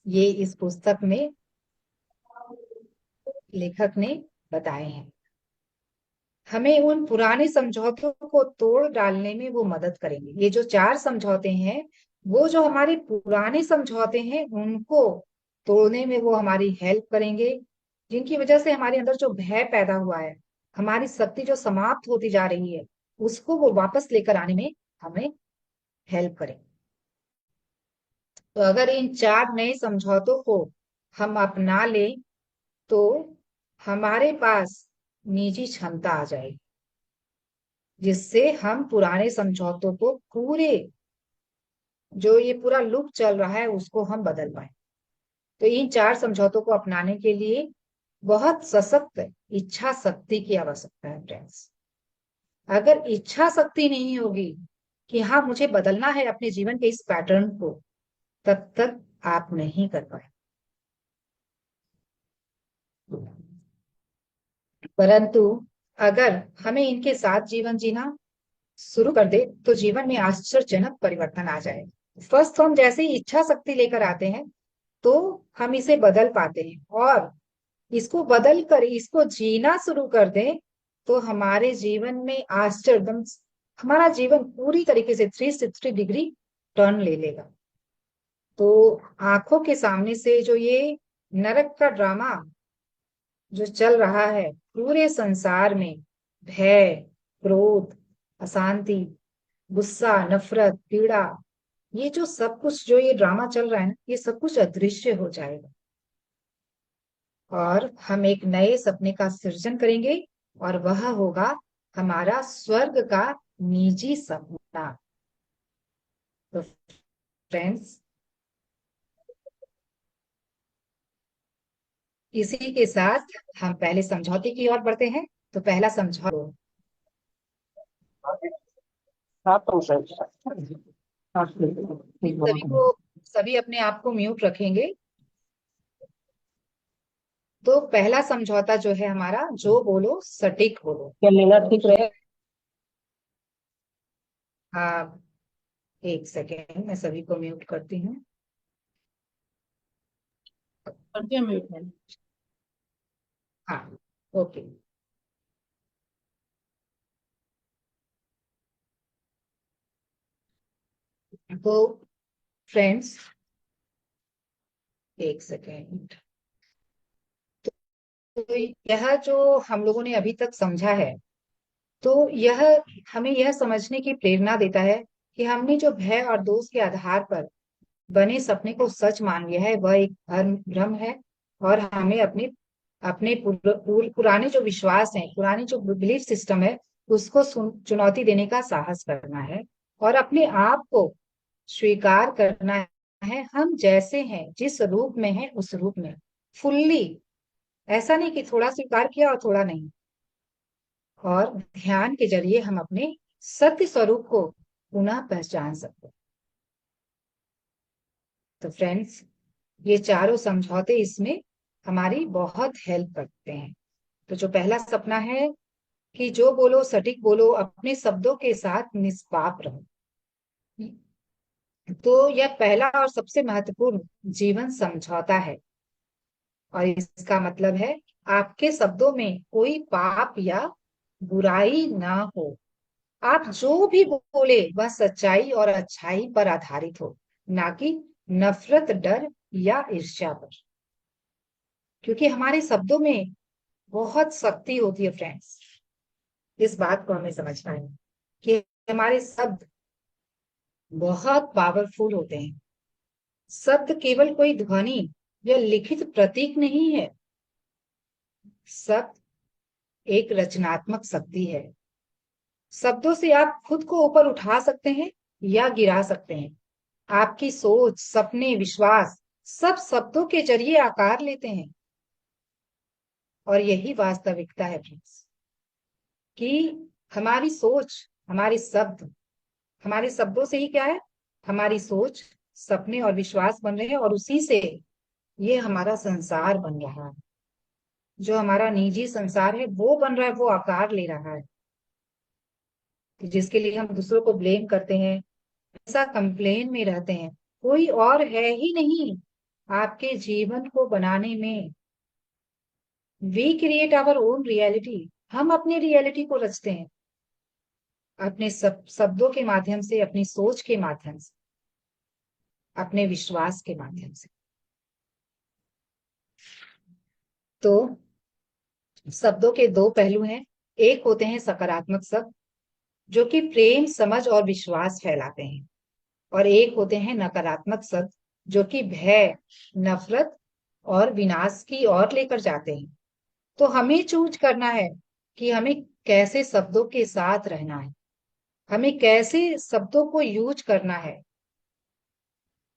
ये इस पुस्तक में लेखक ने बताए हैं। हमें उन पुराने समझौतों को तोड़ डालने में वो मदद करेंगे। ये जो चार समझौते हैं, वो जो हमारे पुराने समझौते हैं, उनको तोड़ने में वो हमारी हेल्प करेंगे, जिनकी वजह से हमारे अंदर जो भय पैदा हुआ है, हमारी शक्ति जो समाप्त होती जा रही है, उसको वो वापस लेकर आने में हमें हेल्प करेंगे। तो अगर इन चार नए समझौतों को हम अपना लें, तो हमारे पास निजी क्षमता आ जाएगी, जिससे हम पुराने समझौतों को पूरे, जो ये पूरा लूप चल रहा है, उसको हम बदल पाए। तो इन चार समझौतों को अपनाने के लिए बहुत सशक्त इच्छा शक्ति की आवश्यकता है फ्रेंड्स। अगर इच्छा शक्ति नहीं होगी कि हाँ मुझे बदलना है अपने जीवन के इस पैटर्न को, तब तक आप नहीं कर पाए। परंतु अगर हमें इनके साथ जीवन जीना शुरू कर दे, तो जीवन में आश्चर्यजनक परिवर्तन आ जाए। फर्स्ट हम जैसे ही इच्छा शक्ति लेकर आते हैं, तो हम इसे बदल पाते हैं, और इसको बदल कर इसको जीना शुरू कर दें, तो हमारे जीवन में आश्चर्य एकदम, हमारा जीवन पूरी तरीके से 360 डिग्री टर्न ले लेगा। तो आंखों के सामने से जो ये नरक का ड्रामा जो चल रहा है पूरे संसार में, भय, क्रोध, अशांति, गुस्सा, नफरत, पीड़ा, ये जो सब कुछ जो ये ड्रामा चल रहा है ना, ये सब कुछ अदृश्य हो जाएगा, और हम एक नए सपने का सृजन करेंगे, और वह होगा हमारा स्वर्ग का निजी सपना। तो फ्रेंड्स, इसी के साथ हम पहले समझौते की ओर बढ़ते हैं। तो पहला समझौता, हाँ तो सही। हाँ, ठीक बोलो सभी तुम। को, सभी अपने आप को म्यूट रखेंगे। तो पहला समझौता जो है हमारा, जो बोलो सटीक बोलो। क्या लेना ठीक रहे? हाँ, एक सेकेंड, मैं सभी को म्यूट करती हूँ। कर दिया म्यूट मैंने। हाँ, ओके। तो फ्रेंड्स, एक सेकेंड। तो यह जो हम लोगों ने अभी तक समझा है, तो यह हमें यह समझने की प्रेरणा देता है कि हमने जो भय और दोष के आधार पर बने सपने को सच मान लिया है, वह एक भ्रम भ्रम है। और हमें अपने अपने पुराने जो विश्वास है, पुराने जो बिलीफ सिस्टम है, उसको चुनौती देने का साहस करना है, और अपने आप को स्वीकार करना है हम जैसे हैं, जिस रूप में है उस रूप में फुल्ली, ऐसा नहीं कि थोड़ा स्वीकार किया और थोड़ा नहीं। और ध्यान के जरिए हम अपने सत्य स्वरूप को पुनः पहचान सकते हैं। तो फ्रेंड्स, ये चारों समझौते इसमें हमारी बहुत हेल्प करते हैं। तो जो पहला सपना है कि जो बोलो सटीक बोलो, अपने शब्दों के साथ निष्पाप रहो। तो यह पहला और सबसे महत्वपूर्ण जीवन समझौता है। और इसका मतलब है आपके शब्दों में कोई पाप या बुराई ना हो। आप जो भी बोले वह सच्चाई और अच्छाई पर आधारित हो, ना कि नफरत, डर या ईर्ष्या पर। क्योंकि हमारे शब्दों में बहुत शक्ति होती है फ्रेंड्स। इस बात को हमें समझना है कि हमारे शब्द बहुत पावरफुल होते हैं। शब्द केवल कोई ध्वनि या लिखित प्रतीक नहीं है। शब्द एक रचनात्मक शक्ति है। शब्दों से आप खुद को ऊपर उठा सकते हैं या गिरा सकते हैं। आपकी सोच, सपने, विश्वास सब शब्दों के जरिए आकार लेते हैं। और यही वास्तविकता है फ्रेंड्स, कि हमारी सोच, हमारी शब्द, हमारे शब्दों से ही क्या है, हमारी सोच, सपने और विश्वास बन रहे हैं। और उसी से ये हमारा संसार बन रहा है। जो हमारा निजी संसार है वो बन रहा है, वो आकार ले रहा है। जिसके लिए हम दूसरों को ब्लेम करते हैं, ऐसा कंप्लेन में रहते हैं, कोई और है ही नहीं आपके जीवन को बनाने में। We create our own reality. हम अपनी रियलिटी को रचते हैं अपने शब्दों के माध्यम से, अपनी सोच के माध्यम से, अपने विश्वास के माध्यम से। तो शब्दों के दो पहलू हैं। एक होते हैं सकारात्मक शब्द, जो कि प्रेम, समझ और विश्वास फैलाते हैं। और एक होते हैं नकारात्मक शब्द, जो कि भय, नफरत और विनाश की ओर लेकर जाते हैं। तो हमें चूज करना है कि हमें कैसे शब्दों के साथ रहना है, हमें कैसे शब्दों को यूज करना है।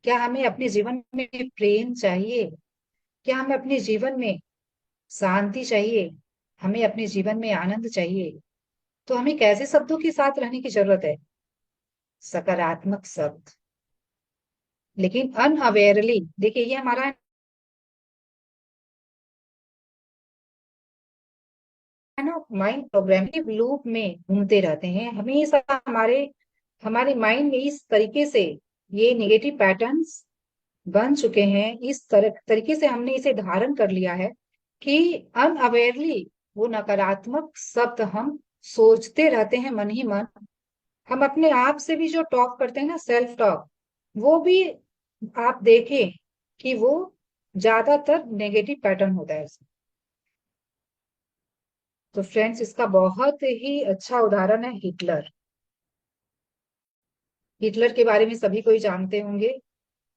क्या हमें अपने जीवन में प्रेम चाहिए? क्या हमें अपने जीवन में शांति चाहिए? हमें अपने जीवन में आनंद चाहिए? तो हमें कैसे शब्दों के साथ रहने की जरूरत है? सकारात्मक शब्द। लेकिन अनअवेयरली, देखिए ये हमारा है ना, माइंड प्रोग्रामिंग लूप में घूमते रहते हैं हमेशा। हमारे हमारे माइंड में इस तरीके से ये नेगेटिव पैटर्न्स बन चुके हैं, इस तरीके से हमने इसे धारण कर लिया है कि अनअवेयरली वो नकारात्मक शब्द हम सोचते रहते हैं मन ही मन। हम अपने आप से भी जो टॉक करते हैं ना, सेल्फ टॉक, वो भी आप देखें कि वो ज्यादातर नेगेटिव पैटर्न होता है उसमें। तो फ्रेंड्स, इसका बहुत ही अच्छा उदाहरण है हिटलर। हिटलर के बारे में सभी कोई जानते होंगे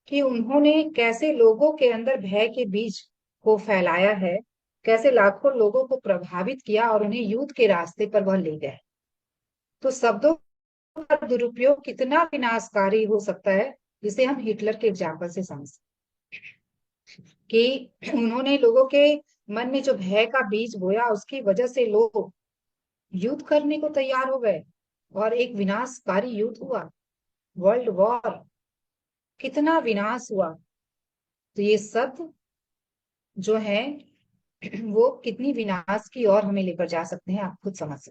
कि उन्होंने कैसे लोगों के अंदर भय के बीज को फैलाया है, कैसे लाखों लोगों को प्रभावित किया और उन्हें युद्ध के रास्ते पर वह ले गए। तो शब्दों का दुरुपयोग कितना विनाशकारी हो सकता है, जिसे हम हिटलर के एग्जाम्पल से समझ कि उन्होंने लोगों के मन में जो भय का बीज बोया, उसकी वजह से लोग युद्ध करने को तैयार हो गए और एक विनाशकारी युद्ध हुआ, वर्ल्ड वॉर। कितना विनाश हुआ। तो ये सब जो है वो कितनी विनाश की ओर हमें लेकर जा सकते हैं, आप खुद समझ सकते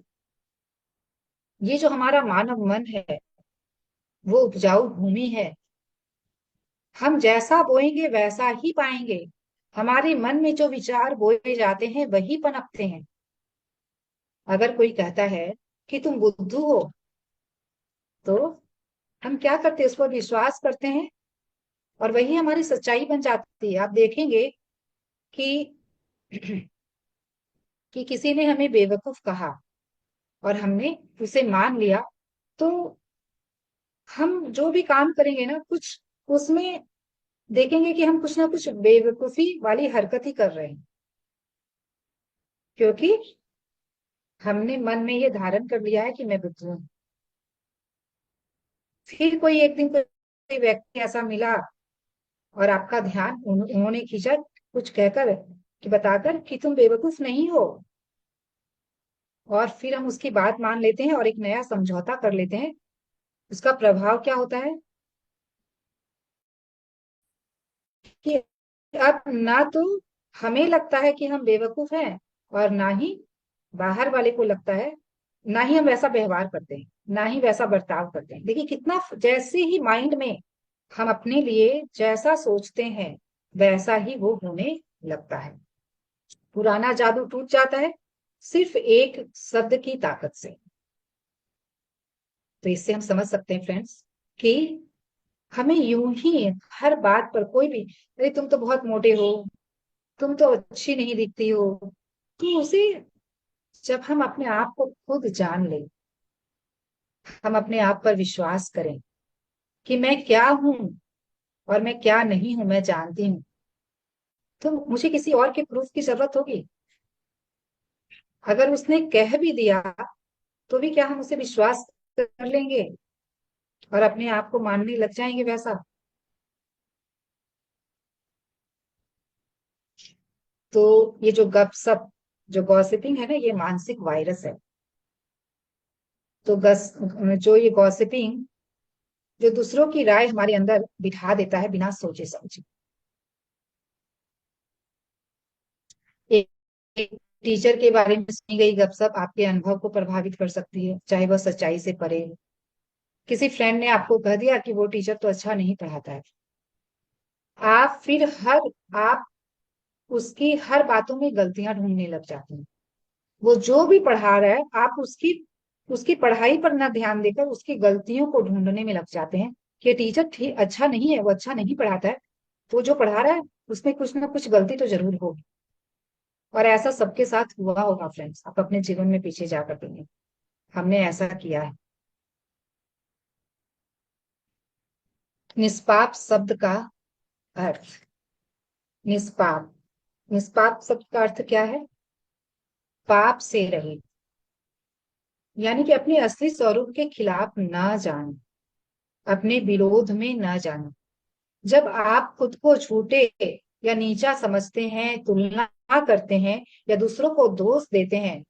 हैं। ये जो हमारा मानव मन है, वो उपजाऊ भूमि है। हम जैसा बोएंगे वैसा ही पाएंगे। हमारे मन में जो विचार बोए जाते हैं वही पनपते हैं। अगर कोई कहता है कि तुम बुद्धू हो, तो हम क्या करते हैं, उस पर विश्वास करते हैं और वही हमारी सच्चाई बन जाती है। आप देखेंगे कि किसी ने हमें बेवकूफ कहा और हमने उसे मान लिया, तो हम जो भी काम करेंगे ना, कुछ उसमें देखेंगे कि हम कुछ ना कुछ बेवकूफी वाली हरकत ही कर रहे हैं। क्योंकि हमने मन में ये धारण कर लिया है कि मैं बुद्धू हूँ। फिर कोई एक दिन कोई व्यक्ति ऐसा मिला और आपका ध्यान उन्होंने खींचा कुछ कहकर, कि बताकर कि तुम बेवकूफ नहीं हो। और फिर हम उसकी बात मान लेते हैं और एक नया समझौता कर लेते हैं। उसका प्रभाव क्या होता है कि अब ना तो हमें लगता है कि हम बेवकूफ हैं, और ना ही बाहर वाले को लगता है, ना ही हम वैसा व्यवहार करते हैं, ना ही वैसा बर्ताव करते हैं। देखिए कितना, जैसे ही माइंड में हम अपने लिए जैसा सोचते हैं वैसा ही वो होने लगता है। पुराना जादू टूट जाता है सिर्फ एक शब्द की ताकत से। तो इससे हम समझ सकते हैं फ्रेंड्स कि हमें यूं ही हर बात पर कोई भी, अरे तुम तो बहुत मोटे हो, तुम तो अच्छी नहीं दिखती हो, तो उसे, जब हम अपने आप को खुद जान लें, हम अपने आप पर विश्वास करें कि मैं क्या हूं और मैं क्या नहीं हूं, मैं जानती हूँ, तो मुझे किसी और के प्रूफ की जरूरत होगी? अगर उसने कह भी दिया तो भी क्या हम उसे विश्वास कर लेंगे और अपने आप को मानने लग जाएंगे वैसा? तो ये जो गपसप, जो गॉसिपिंग है ना, ये मानसिक वायरस है। तो जो ये गॉसिपिंग, जो दूसरों की राय हमारे अंदर बिठा देता है बिना सोचे समझे। एक, एक टीचर के बारे में सुनी गई गपशप आपके अनुभव को प्रभावित कर सकती है, चाहे वह सच्चाई से परे हो। किसी फ्रेंड ने आपको कह दिया कि वो टीचर तो अच्छा नहीं पढ़ाता है। आप फिर हर आप उसकी हर बातों में गलतियां ढूंढने लग जाते हैं। वो जो भी पढ़ा रहा है, आप उसकी उसकी पढ़ाई पर ना ध्यान देकर उसकी गलतियों को ढूंढने में लग जाते हैं कि टीचर ठीक अच्छा नहीं है, वो अच्छा नहीं पढ़ाता है, तो जो पढ़ा रहा है उसमें कुछ ना कुछ गलती तो जरूर होगी। और ऐसा सबके साथ हुआ होगा फ्रेंड्स, आप अपने जीवन में पीछे जाकर देंगे, हमने ऐसा किया है। निष्पाप शब्द का अर्थ, निष्पाप, निष्पाप शब्द का अर्थ क्या है? पाप से रहित, यानी कि अपने असली स्वरूप के खिलाफ ना जाना, अपने विरोध में ना जाना। जब आप खुद को झूठे या नीचा समझते हैं, तुलना करते हैं या दूसरों को दोष देते हैं,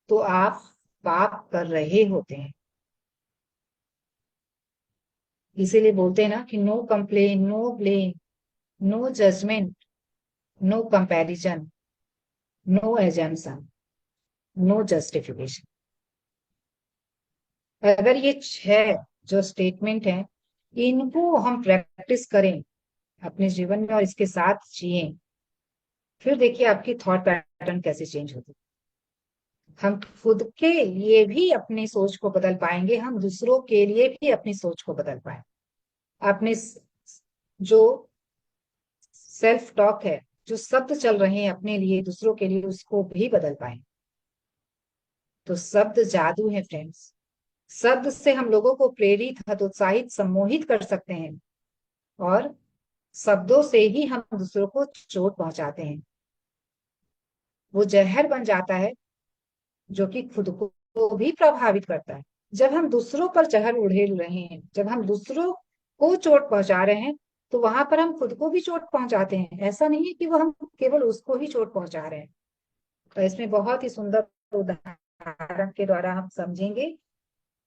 तो आप पाप कर रहे होते हैं। इसीलिए बोलते हैं ना कि no complain, no blame, no judgement, no comparison, no assumption, no justification. अगर ये छह जो स्टेटमेंट हैं, इनको हम प्रैक्टिस करें अपने जीवन में और इसके साथ जिए, फिर देखिए आपकी थॉट पैटर्न कैसे चेंज होती है। हम खुद के लिए भी अपनी सोच को बदल पाएंगे, हम दूसरों के लिए भी अपनी सोच को बदल पाएंगे। अपने जो सेल्फ टॉक है, जो शब्द चल रहे हैं अपने लिए दूसरों के लिए, उसको भी बदल पाएंगे। तो शब्द जादू है फ्रेंड्स। शब्द से हम लोगों को प्रेरित, हतोत्साहित, सम्मोहित कर सकते हैं, और शब्दों से ही हम दूसरों को चोट पहुंचाते हैं। वो जहर बन जाता है जो कि खुद को भी प्रभावित करता है। जब हम दूसरों पर जहर उड़ेल रहे हैं, जब हम दूसरों को चोट पहुंचा रहे हैं, तो वहां पर हम खुद को भी चोट पहुंचाते हैं। ऐसा नहीं है कि वो हम केवल उसको ही चोट पहुंचा रहे हैं। तो इसमें बहुत ही सुंदर उदाहरण के द्वारा हम समझेंगे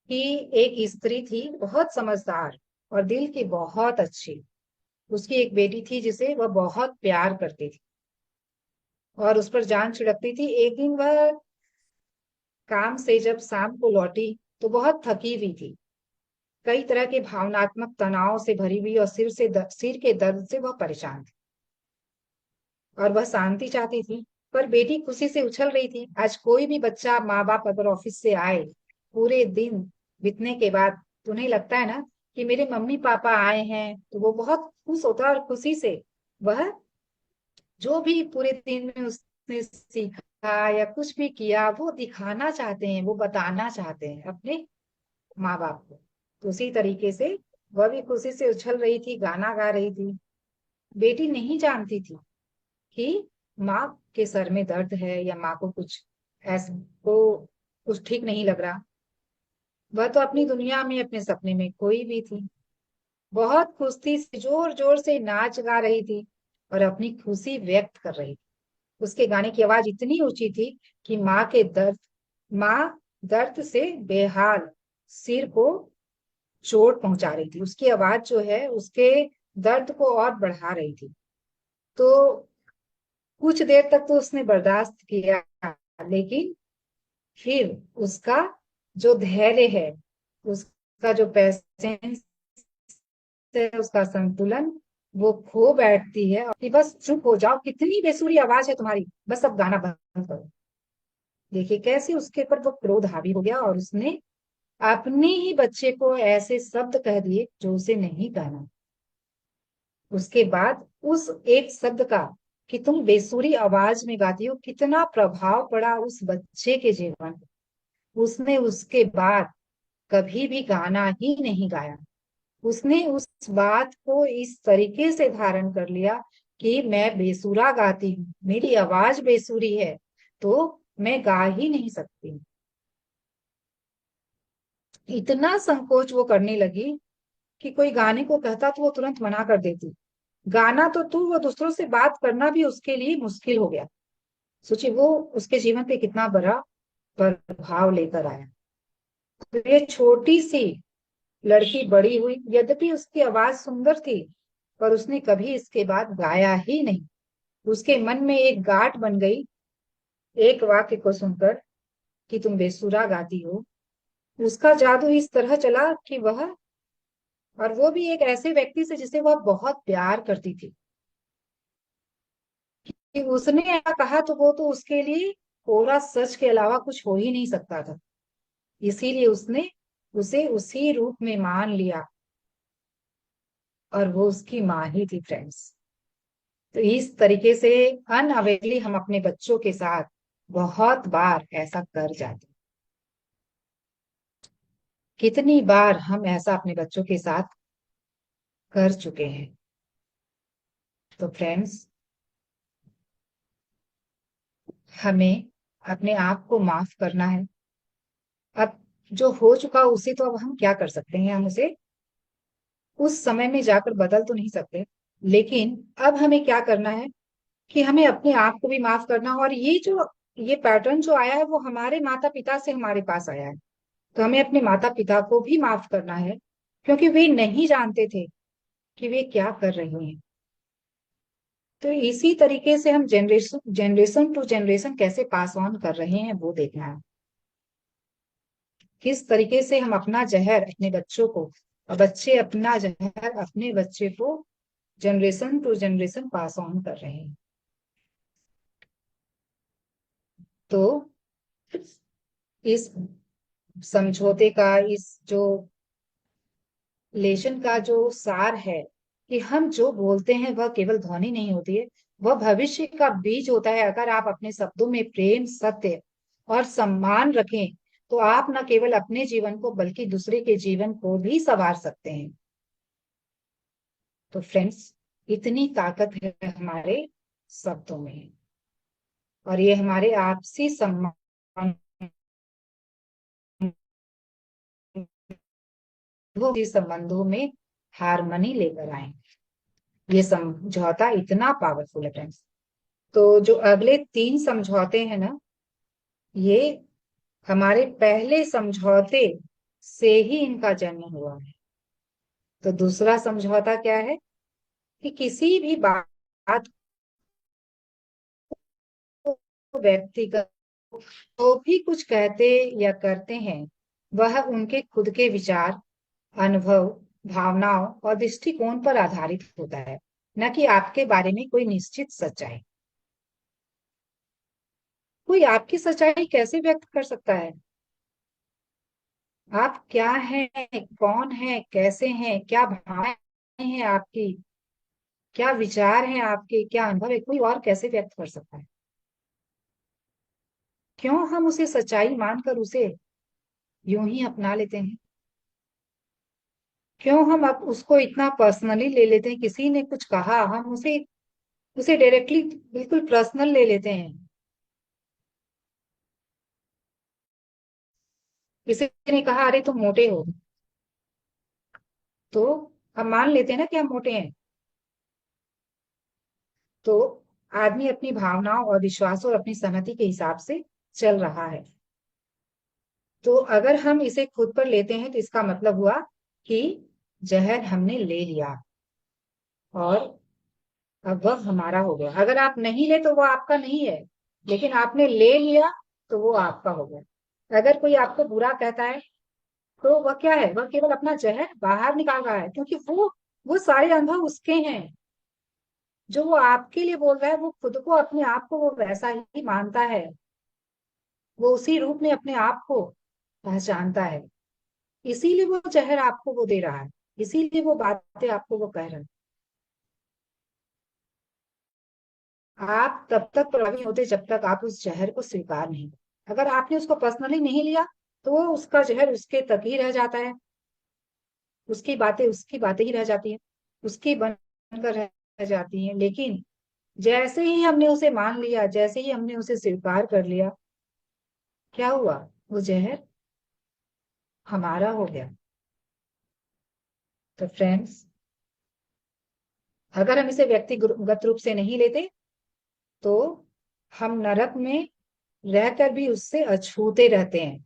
कि एक स्त्री थी बहुत समझदार और दिल की बहुत अच्छी। उसकी एक बेटी थी जिसे वह बहुत प्यार करती थी और उस पर जान छिड़कती थी। एक दिन वह काम से जब शाम को लौटी तो बहुत थकी हुई थी, कई तरह के भावनात्मक तनाव से भरी हुई, और सिर के दर्द से वह परेशान थी और वह शांति चाहती थी। पर बेटी खुशी से उछल रही थी। आज कोई भी बच्चा, माँ बाप अगर ऑफिस से आए, पूरे दिन बीतने के बाद, तो उन्हें लगता है ना कि मेरे मम्मी पापा आए हैं, तो वो बहुत खुश होता है और खुशी से वह जो भी पूरे दिन में उसने सीखा या कुछ भी किया वो दिखाना चाहते हैं, वो बताना चाहते हैं अपने माँ बाप को। तो उसी तरीके से वह भी खुशी से उछल रही थी, गाना गा रही थी। बेटी नहीं जानती थी कि माँ के सर में दर्द है या माँ को कुछ ऐसा को कुछ ठीक नहीं लग रहा। वह तो अपनी दुनिया में, अपने सपने में खोई भी थी। बहुत खुश थी, जोर जोर से नाच गा रही थी और अपनी खुशी व्यक्त कर रही थी। उसके गाने की आवाज इतनी ऊंची थी कि माँ दर्द से बेहाल सिर को चोट पहुंचा रही थी। उसकी आवाज जो है उसके दर्द को और बढ़ा रही थी। तो कुछ देर तक तो उसने बर्दाश्त किया, लेकिन फिर उसका जो धैर्य है, उसका जो पैसेंस है, उसका संतुलन वो खो बैठती है और कि बस चुप हो जाओ, कितनी बेसुरी आवाज है तुम्हारी, बस अब गाना बंद करो। देखिए कैसे उसके ऊपर वो क्रोध हावी हो गया और उसने अपने ही बच्चे को ऐसे शब्द कह दिए जो उसे नहीं कहना। उसके बाद उस एक शब्द का, कि तुम बेसुरी आवाज में गाती हो, कितना प्रभाव पड़ा उस बच्चे के जीवन पे। उसने उसके बाद कभी भी गाना ही नहीं गाया। उसने उस बात को इस तरीके से धारण कर लिया कि मैं बेसुरा गाती हूँ, मेरी आवाज बेसुरी है, तो मैं गा ही नहीं सकती। इतना संकोच वो करने लगी कि कोई गाने को कहता तो वो तुरंत मना कर देती। गाना तो तू, वो दूसरों से बात करना भी उसके लिए मुश्किल हो गया। सोचिए वो उसके जीवन पे कितना बड़ा प्रभाव लेकर आया। तो ये छोटी सी लड़की बड़ी हुई, यद्यपि उसकी आवाज सुंदर थी, पर उसने कभी इसके बाद गाया ही नहीं। उसके मन में एक गांठ बन गई एक वाक्य को सुनकर, कि तुम बेसुरा गाती हो। उसका जादू इस तरह चला कि वह, और वो भी एक ऐसे व्यक्ति से जिसे वह बहुत प्यार करती थी, कि उसने ऐसा कहा तो वो तो उसके लिए कोरा सच के अलावा कुछ हो ही नहीं सकता था। इसीलिए उसने उसे उसी रूप में मान लिया, और वो उसकी माँ ही थी फ्रेंड्स। तो इस तरीके से अनअवेयरली हम अपने बच्चों के साथ बहुत बार ऐसा कर जाते हैं। कितनी बार हम ऐसा अपने बच्चों के साथ कर चुके हैं। तो फ्रेंड्स, हमें अपने आप को माफ करना है। अब जो हो चुका उसे तो अब हम क्या कर सकते हैं, हम उसे उस समय में जाकर बदल तो नहीं सकते। लेकिन अब हमें क्या करना है कि हमें अपने आप को भी माफ करना, और ये पैटर्न जो आया है वो हमारे माता पिता से हमारे पास आया है। तो हमें अपने माता पिता को भी माफ करना है, क्योंकि वे नहीं जानते थे कि वे क्या कर रहे हैं। तो इसी तरीके से हम जनरेशन जनरेशन टू जनरेशन कैसे पास ऑन कर रहे हैं वो देखना है। किस तरीके से हम अपना जहर अपने बच्चों को, और बच्चे अपना जहर अपने बच्चे को generation to generation pass on कर रहे हैं। तो इस समझौते का, इस जो लेशन का जो सार है, कि हम जो बोलते हैं वह केवल ध्वनि नहीं होती है, वह भविष्य का बीज होता है। अगर आप अपने शब्दों में प्रेम, सत्य और सम्मान रखें, तो आप न केवल अपने जीवन को बल्कि दूसरे के जीवन को भी संवार सकते हैं। तो फ्रेंड्स, इतनी ताकत है हमारे शब्दों में, और ये हमारे आपसी सम्मान, संबंधों में हारमनी लेकर आए। ये समझौता इतना पावरफुल है फ्रेंड्स। तो जो अगले 3 समझौते हैं ना, ये हमारे पहले समझौते से ही इनका जन्म हुआ है। तो दूसरा समझौता क्या है, कि किसी भी बात को व्यक्तिगत, जो भी कुछ कहते या करते हैं, वह उनके खुद के विचार, अनुभव, भावनाओं और दृष्टिकोण पर आधारित होता है, न कि आपके बारे में कोई निश्चित सच्चाई। कोई आपकी सच्चाई कैसे व्यक्त कर सकता है? आप क्या हैं, कौन है, कैसे हैं, क्या भावनाएं हैं आपकी, क्या विचार हैं आपके, क्या अनुभव है, कोई और कैसे व्यक्त कर सकता है? क्यों हम उसे सच्चाई मानकर उसे यूं ही अपना लेते हैं? क्यों हम अब उसको इतना पर्सनली ले लेते हैं? किसी ने कुछ कहा, हम उसे उसे डायरेक्टली बिल्कुल पर्सनल ले लेते हैं। किसी ने कहा अरे तुम मोटे हो, तो हम मान लेते हैं ना कि हम मोटे हैं। तो आदमी अपनी भावनाओं और विश्वासों और अपनी सहमति के हिसाब से चल रहा है। तो अगर हम इसे खुद पर लेते हैं तो इसका मतलब हुआ कि जहर हमने ले लिया और अब वह हमारा हो गया। अगर आप नहीं ले तो वो आपका नहीं है, लेकिन आपने ले लिया तो वो आपका हो गया। अगर कोई आपको बुरा कहता है तो वह क्या है, वह केवल अपना जहर बाहर निकाल रहा है, क्योंकि वो सारे अनुभव उसके हैं। जो वो आपके लिए बोल रहा है, वो खुद को, अपने आप को वो वैसा ही मानता है। वो उसी रूप में अपने आप को पहचानता है। इसीलिए वो जहर आपको वो दे रहा है, इसीलिए वो बातें आपको वो कह रहा है। आप तब तक प्रभावी होते जब तक आप उस जहर को स्वीकार नहीं करते। अगर आपने उसको पर्सनली नहीं लिया तो वो उसका जहर उसके तक ही रह जाता है। उसकी बातें ही रह जाती है, उसकी बनकर रह जाती है। लेकिन जैसे ही हमने उसे मान लिया, जैसे ही हमने उसे स्वीकार कर लिया, क्या हुआ, वो जहर हमारा हो गया। तो फ्रेंड्स, अगर हम इसे व्यक्तिगत रूप से नहीं लेते तो हम नरक में रहकर भी उससे अछूते रहते हैं।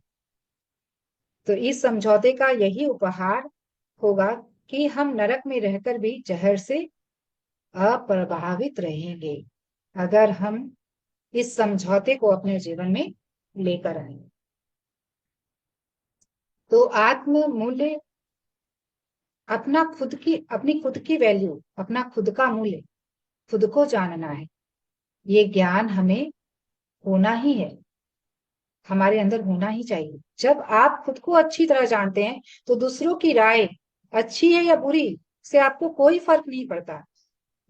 तो इस समझौते का यही उपहार होगा कि हम नरक में रहकर भी जहर से अप्रभावित रहेंगे, अगर हम इस समझौते को अपने जीवन में लेकर आएंगे। तो आत्म मूल्य, अपनी खुद की वैल्यू, अपना खुद का मूल्य खुद को जानना है। ये ज्ञान हमें होना ही है, हमारे अंदर होना ही चाहिए। जब आप खुद को अच्छी तरह जानते हैं तो दूसरों की राय अच्छी है या बुरी से आपको कोई फर्क नहीं पड़ता।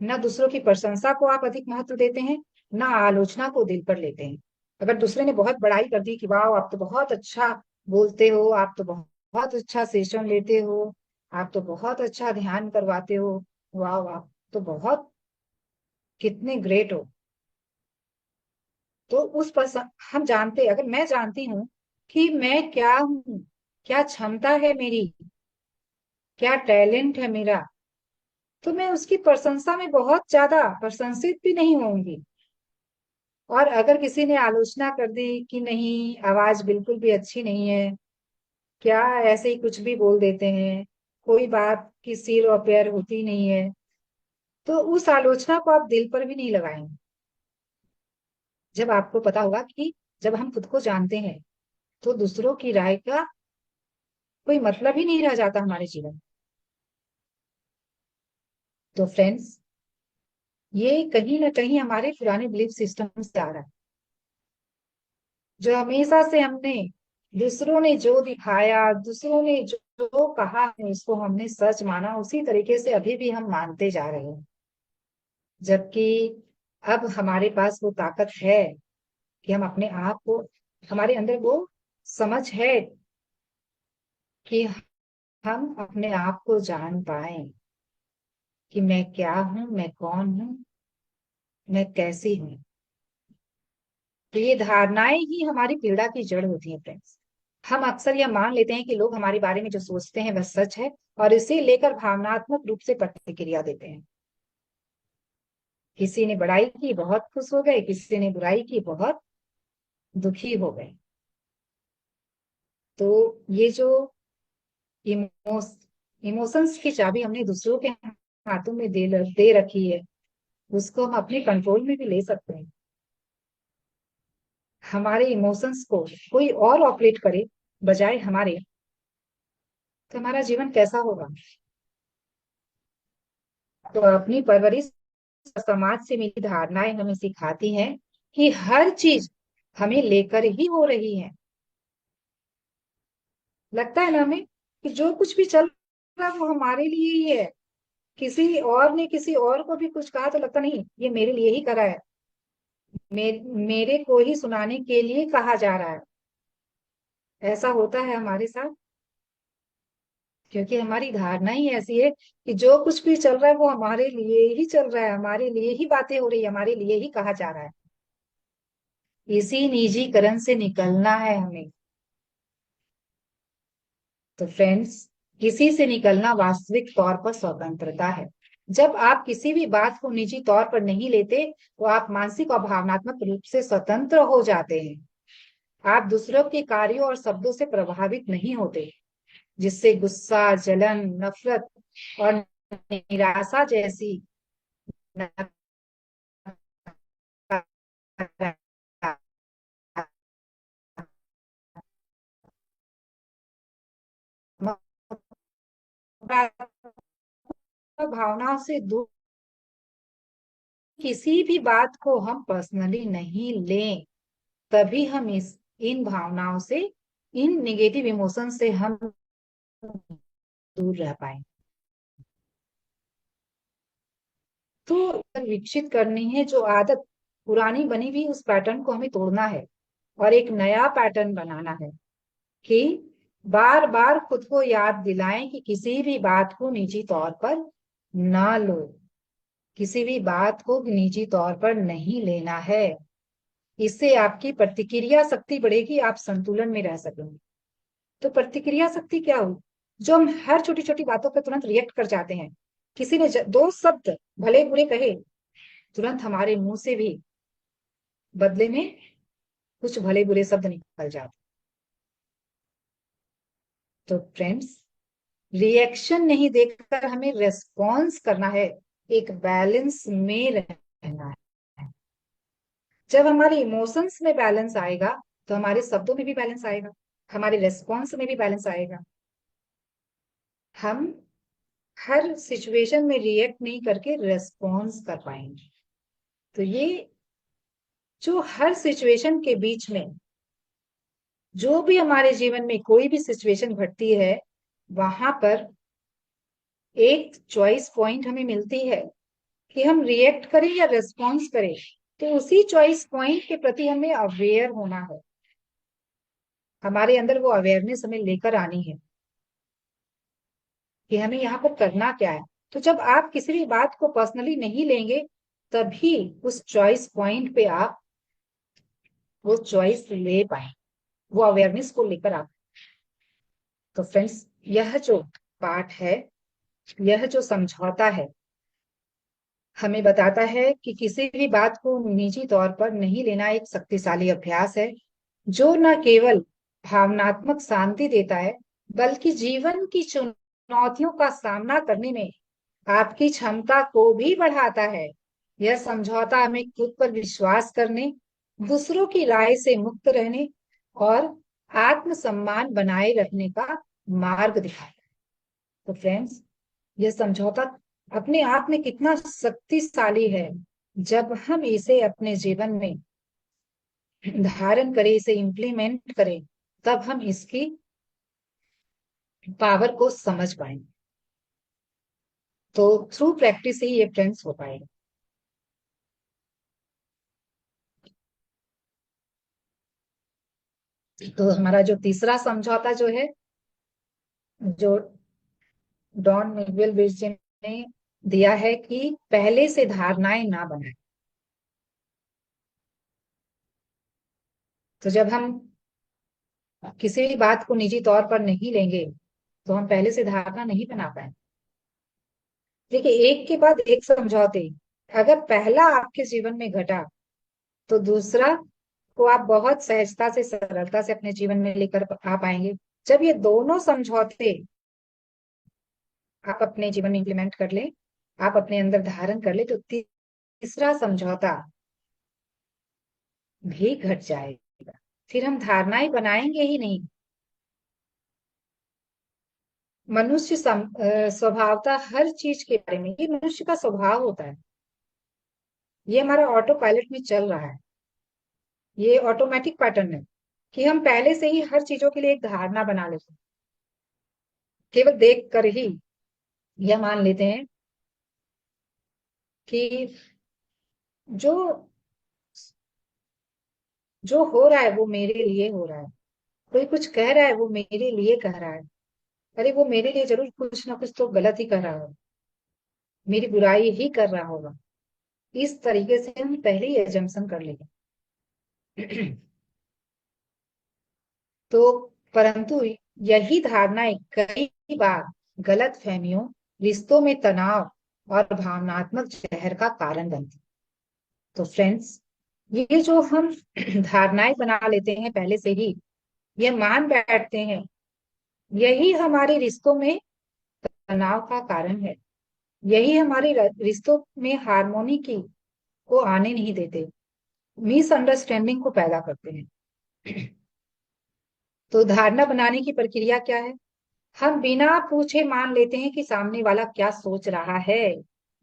ना दूसरों की प्रशंसा को आप अधिक महत्व देते हैं, ना आलोचना को दिल पर लेते हैं। अगर दूसरे ने बहुत बड़ाई कर दी कि वाह आप तो बहुत अच्छा बोलते हो, आप तो बहुत अच्छा सेशन लेते हो, आप तो बहुत अच्छा ध्यान करवाते हो, वाह आप तो बहुत कितने ग्रेट हो। तो उस पर्सन, हम जानते, अगर मैं जानती हूँ कि मैं क्या हूँ, क्या क्षमता है मेरी, क्या टैलेंट है मेरा, तो मैं उसकी प्रशंसा में बहुत ज्यादा प्रशंसित भी नहीं होंगी। और अगर किसी ने आलोचना कर दी कि नहीं आवाज बिल्कुल भी अच्छी नहीं है, क्या ऐसे ही कुछ भी बोल देते हैं, कोई बात की सिर और पैर होती नहीं है, तो उस आलोचना को आप दिल पर भी नहीं लगाएंगे। जब आपको पता होगा कि जब हम खुद को जानते हैं तो दूसरों की राय का कोई मतलब ही नहीं रह जाता हमारे जीवन में। तो फ्रेंड्स, ये कहीं ना कहीं हमारे पुराने बिलीफ सिस्टम से आ रहा है, जो हमेशा से हमने, दूसरों ने जो दिखाया, दूसरों ने जो कहा है उसको हमने सच माना, उसी तरीके से अभी भी हम मानते जा रहे हैं। जबकि अब हमारे पास वो ताकत है कि हम अपने आप को, हमारे अंदर वो समझ है कि हम अपने आप को जान पाए कि मैं क्या हूं, मैं कौन हूं, मैं कैसी हूं। तो ये धारणाएं ही हमारी पीड़ा की जड़ होती है फ्रेंड्स। हम अक्सर यह मान लेते हैं कि लोग हमारे बारे में जो सोचते हैं वह सच है, और इसे लेकर भावनात्मक रूप से प्रतिक्रिया देते हैं। किसी ने बड़ाई की बहुत खुश हो गए, किसी ने बुराई की बहुत दुखी हो गए। तो ये जो इमोस इमोशंस की चाबी हमने दूसरों के हाथों में दे रखी है, उसको हम अपने कंट्रोल में भी ले सकते हैं। हमारे इमोशंस को कोई और ऑपरेट करे बजाय हमारे, तो हमारा जीवन कैसा होगा। तो अपनी परवरिश, समाज से मिली धारणाएं हमें सिखाती हैं कि हर चीज हमें लेकर ही हो रही है। लगता है ना हमें कि जो कुछ भी चल रहा है वो हमारे लिए ही है। किसी और ने किसी और को भी कुछ कहा तो लगता नहीं ये मेरे लिए ही करा है, मेरे को ही सुनाने के लिए कहा जा रहा है। ऐसा होता है हमारे साथ क्योंकि हमारी धारणा ही ऐसी है कि जो कुछ भी चल रहा है वो हमारे लिए ही चल रहा है, हमारे लिए ही बातें हो रही है, हमारे लिए ही कहा जा रहा है। इसी निजीकरण से निकलना है हमें। तो फ्रेंड्स, किसी से निकलना वास्तविक तौर पर स्वतंत्रता है। जब आप किसी भी बात को निजी तौर पर नहीं लेते, तो आप मानसिक और भावनात्मक रूप से स्वतंत्र हो जाते हैं। आप दूसरों के कार्यों और शब्दों से प्रभावित नहीं होते, जिससे गुस्सा, जलन, नफरत और निराशा जैसी भावनाओं से दूर, किसी भी बात को हम पर्सनली नहीं लें, तभी हम इस इन भावनाओं से, इन नेगेटिव इमोशन से हम दूर रह पाए। तो विकसित करनी है जो आदत, पुरानी बनी हुई उस पैटर्न को हमें तोड़ना है और एक नया पैटर्न बनाना है कि बार बार खुद को याद दिलाएं कि किसी भी बात को निजी तौर पर ना लो, किसी भी बात को निजी तौर पर नहीं लेना है। इससे आपकी प्रतिक्रिया शक्ति बढ़ेगी, आप संतुलन में रह सकेंगे। तो प्रतिक्रिया शक्ति क्या हुई? जो हम हर छोटी छोटी बातों पर तुरंत रिएक्ट कर जाते हैं। किसी ने दो शब्द भले बुरे कहे, तुरंत हमारे मुंह से भी बदले में कुछ भले बुरे शब्द निकल जाते। तो फ्रेंड्स, रिएक्शन नहीं देखकर हमें रेस्पॉन्स करना है, एक बैलेंस में रहना है। जब हमारे इमोशंस में बैलेंस आएगा, तो हमारे शब्दों में भी बैलेंस आएगा, हमारे रेस्पॉन्स में भी बैलेंस आएगा। हम हर सिचुएशन में रिएक्ट नहीं करके रेस्पॉन्स कर पाएंगे। तो ये जो हर सिचुएशन के बीच में, जो भी हमारे जीवन में कोई भी सिचुएशन घटती है, वहां पर एक चॉइस पॉइंट हमें मिलती है कि हम रिएक्ट करें या रेस्पॉन्स करें। तो उसी चॉइस पॉइंट के प्रति हमें अवेयर होना है, हमारे अंदर वो अवेयरनेस हमें लेकर आनी है कि हमें यहाँ पर करना क्या है। तो जब आप किसी भी बात को पर्सनली नहीं लेंगे, तभी उस चॉइस पॉइंट पे आप वो चॉइस ले पाए, वो अवेयरनेस को लेकर आप। तो फ्रेंड्स, यह जो पाठ है, यह जो समझौता है, हमें बताता है कि किसी भी बात को निजी तौर पर नहीं लेना एक शक्तिशाली अभ्यास है, जो न केवल भावनात्मक शांति देता है, बल्कि जीवन की चुनौतियों का सामना करने में आपकी क्षमता को भी बढ़ाता है। यह समझौता हमें खुद पर विश्वास करने, दूसरों की राय से मुक्त रहने और आत्मसम्मान बनाए रखने का मार्ग दिखाता है। तो फ्रेंड्स, यह समझौता अपने आप में कितना शक्तिशाली है। जब हम इसे अपने जीवन में धारण करें, इसे इम्प्लीमेंट करें, तब हम इसकी पावर को समझ पाएंगे। तो थ्रू प्रैक्टिस ही ये फ्रेंड्स हो पाएगा। तो हमारा जो तीसरा समझौता जो है, जो डॉन मिगुएल बिर्जिन ने दिया है कि पहले से धारणाएं ना बनाए। तो जब हम किसी भी बात को निजी तौर पर नहीं लेंगे, तो हम पहले से धारणा नहीं बना पाए। देखिए, एक के बाद एक समझौते, अगर पहला आपके जीवन में घटा, तो दूसरा को आप बहुत सहजता से, सरलता से अपने जीवन में लेकर आ पाएंगे। जब ये दोनों समझौते आप अपने जीवन में इंप्लीमेंट कर ले, आप अपने अंदर धारण कर ले, तो तीसरा समझौता भी घट जाएगा। फिर हम धारणाएं बनाएंगे ही नहीं। मनुष्य स्वभावतः हर चीज के बारे में, ये मनुष्य का स्वभाव होता है, ये हमारा ऑटो पायलट में चल रहा है, ये ऑटोमेटिक पैटर्न है कि हम पहले से ही हर चीजों के लिए एक धारणा बना लेते हैं। केवल देख कर ही यह मान लेते हैं कि जो जो हो रहा है वो मेरे लिए हो रहा है, कोई कुछ कह रहा है वो मेरे लिए कह रहा है, अरे वो मेरे लिए जरूर कुछ ना कुछ तो गलत ही कर रहा होगा, मेरी बुराई ही कर रहा होगा। इस तरीके से हम पहले ही एजम्पशन कर लेंगे। तो परंतु यही धारणाएं कई बार गलत फहमियों, रिश्तों में तनाव और भावनात्मक जहर का कारण बनती। तो फ्रेंड्स, ये जो हम धारणाएं बना लेते हैं पहले से ही, ये मान बैठते हैं, यही हमारे रिश्तों में तनाव का कारण है। यही हमारे रिश्तों में हार्मोनी की को आने नहीं देते, मिसअंडरस्टैंडिंग को पैदा करते हैं। तो धारणा बनाने की प्रक्रिया क्या है? हम बिना पूछे मान लेते हैं कि सामने वाला क्या सोच रहा है।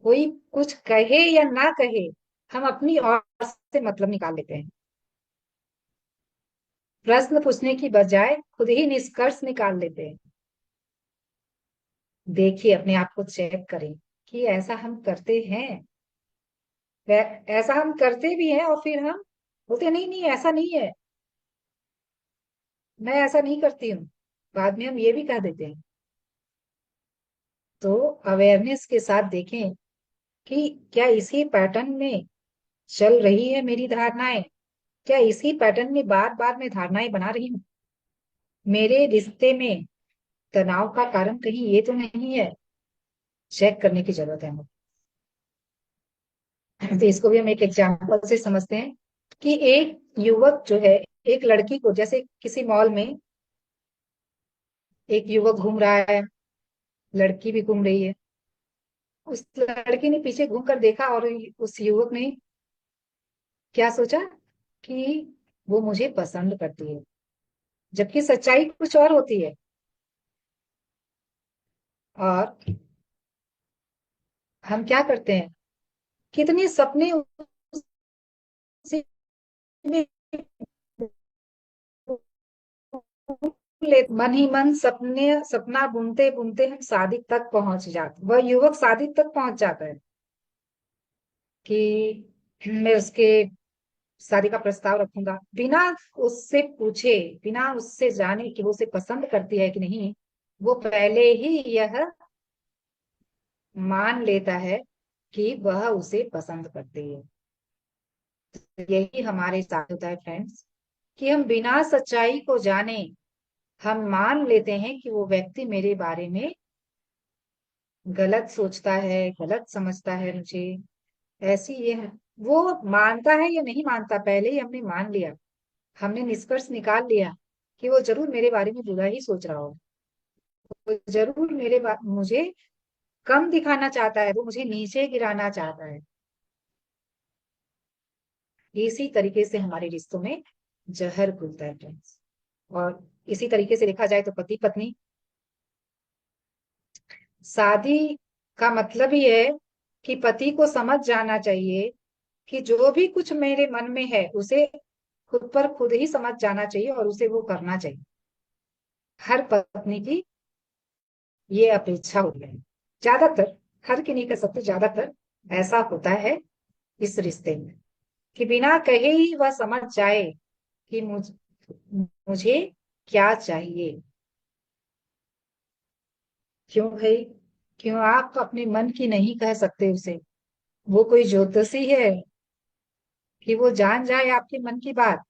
कोई कुछ कहे या ना कहे, हम अपनी ओर से मतलब निकाल लेते हैं। प्रश्न पूछने की बजाय खुद ही निष्कर्ष निकाल लेते हैं। देखिए, अपने आप को चेक करें कि ऐसा हम करते हैं। ऐसा हम करते भी हैं और फिर हम बोलते हैं, नहीं नहीं ऐसा नहीं है, मैं ऐसा नहीं करती हूँ। बाद में हम ये भी कह देते हैं। तो अवेयरनेस के साथ देखें कि क्या इसी पैटर्न में चल रही है मेरी धारणाएं। क्या इसी पैटर्न में बार बार मैं धारणाएं बना रही हूँ? मेरे रिश्ते में तनाव का कारण कहीं ये तो नहीं है? चेक करने की जरूरत है हमें। तो इसको भी हम एक एग्जाम्पल से समझते हैं कि एक युवक जो है, एक लड़की को, जैसे किसी मॉल में एक युवक घूम रहा है, लड़की भी घूम रही है। उस लड़की ने पीछे घूम कर देखा और उस युवक ने क्या सोचा कि वो मुझे पसंद करती है, जबकि सच्चाई कुछ और होती है। और हम क्या करते हैं, कितने सपने उसी में मन ही मन सपना बुनते बुनते हम शादी तक पहुंच जाते, वह युवक शादी तक पहुंच जाता है कि मैं उसके शादी का प्रस्ताव रखूंगा, बिना उससे पूछे, बिना उससे जाने कि वो उसे पसंद करती है कि नहीं। वो पहले ही यह मान लेता है कि वह उसे पसंद करती है। यही हमारे साथ होता है फ्रेंड्स, कि हम बिना सच्चाई को जाने हम मान लेते हैं कि वो व्यक्ति मेरे बारे में गलत सोचता है, गलत समझता है मुझे। ऐसी ये है, वो मानता है या नहीं मानता, पहले ही हमने मान लिया, हमने निष्कर्ष निकाल लिया कि वो जरूर मेरे बारे में बुरा ही सोच रहा हो। वो जरूर मुझे कम दिखाना चाहता है, वो मुझे नीचे गिराना चाहता है। इसी तरीके से हमारे रिश्तों में जहर घुलता है फ्रेंड्स। और इसी तरीके से देखा जाए तो पति पत्नी, शादी का मतलब ही है कि पति को समझ जाना चाहिए कि जो भी कुछ मेरे मन में है उसे खुद पर खुद ही समझ जाना चाहिए और उसे वो करना चाहिए। हर पत्नी की ये अपेक्षा होती है, ज्यादातर, हर की नहीं कर सकते, ज्यादातर ऐसा होता है इस रिश्ते में, कि बिना कहे ही वह समझ जाए कि मुझे क्या चाहिए। क्यों भाई? क्यों आप अपने मन की नहीं कह सकते उसे? वो कोई ज्योतिषी है कि वो जान जाए आपके मन की बात?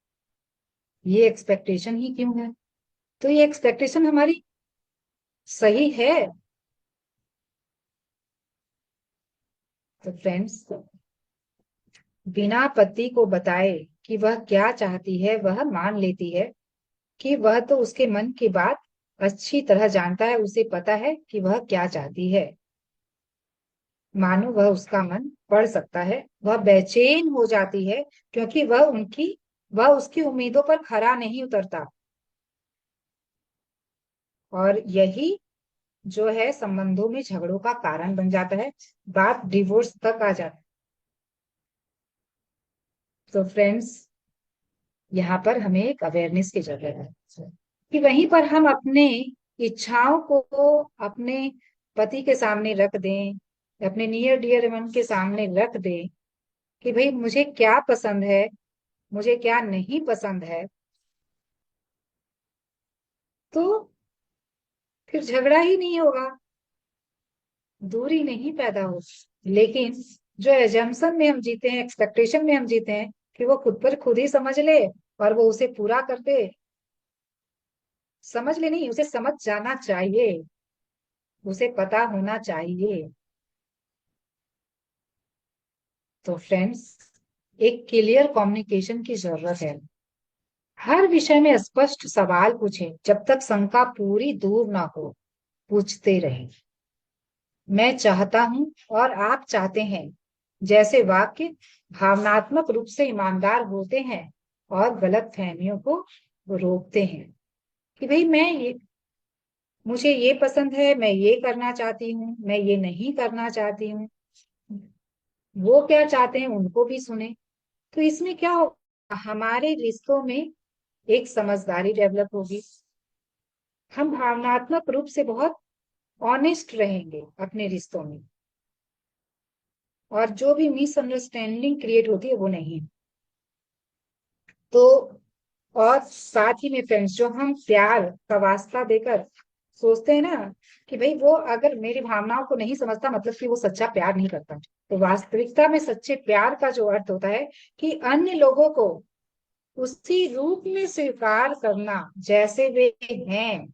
ये एक्सपेक्टेशन ही क्यों है? तो ये एक्सपेक्टेशन हमारी सही है? तो फ्रेंड्स, बिना पति को बताए कि वह क्या चाहती है, वह मान लेती है कि वह तो उसके मन की बात अच्छी तरह जानता है, उसे पता है कि वह क्या चाहती है। मानो वह उसका मन पढ़ सकता है। वह बेचैन हो जाती है क्योंकि वह उसकी उम्मीदों पर खरा नहीं उतरता। और यही जो है संबंधों में झगड़ों का कारण बन जाता है, बात डिवोर्स तक आ जाती है। तो फ्रेंड्स, यहाँ पर हमें एक अवेयरनेस की जरूरत है कि वहीं पर हम अपने इच्छाओं को अपने पति के सामने रख दें, अपने नियर डियर वन के सामने रख दें कि भाई मुझे क्या पसंद है, मुझे क्या नहीं पसंद है। तो फिर झगड़ा ही नहीं होगा, दूरी नहीं पैदा होगी। लेकिन जो एजम्पशन में हम जीते हैं, एक्सपेक्टेशन में हम जीते हैं कि वो खुद पर खुद ही समझ ले और वो उसे पूरा कर दे, समझ ले नहीं, उसे समझ जाना चाहिए, उसे पता होना चाहिए। तो फ्रेंड्स, एक क्लियर कम्युनिकेशन की जरूरत है। हर विषय में स्पष्ट सवाल पूछें, जब तक शंका पूरी दूर ना हो पूछते रहें। मैं चाहता हूं और आप चाहते हैं जैसे वाक्य भावनात्मक रूप से ईमानदार होते हैं और गलत फहमियों को रोकते हैं। कि भाई मुझे ये पसंद है, मैं ये करना चाहती हूँ, मैं ये नहीं करना चाहती हूँ, वो क्या चाहते हैं उनको भी सुने। तो इसमें क्या हो, हमारे रिश्तों में एक समझदारी डेवलप होगी। हम भावनात्मक रूप से बहुत ऑनेस्ट रहेंगे अपने रिश्तों में, और जो भी मिसअंडरस्टैंडिंग क्रिएट होती है वो नहीं। तो और साथ ही में फ्रेंड्स, जो हम प्यार का वास्ता देकर सोचते हैं ना कि भाई वो अगर मेरी भावनाओं को नहीं समझता मतलब कि वो सच्चा प्यार नहीं करता। तो वास्तविकता में सच्चे प्यार का जो अर्थ होता है कि अन्य लोगों को उसी रूप में स्वीकार करना जैसे वे हैं।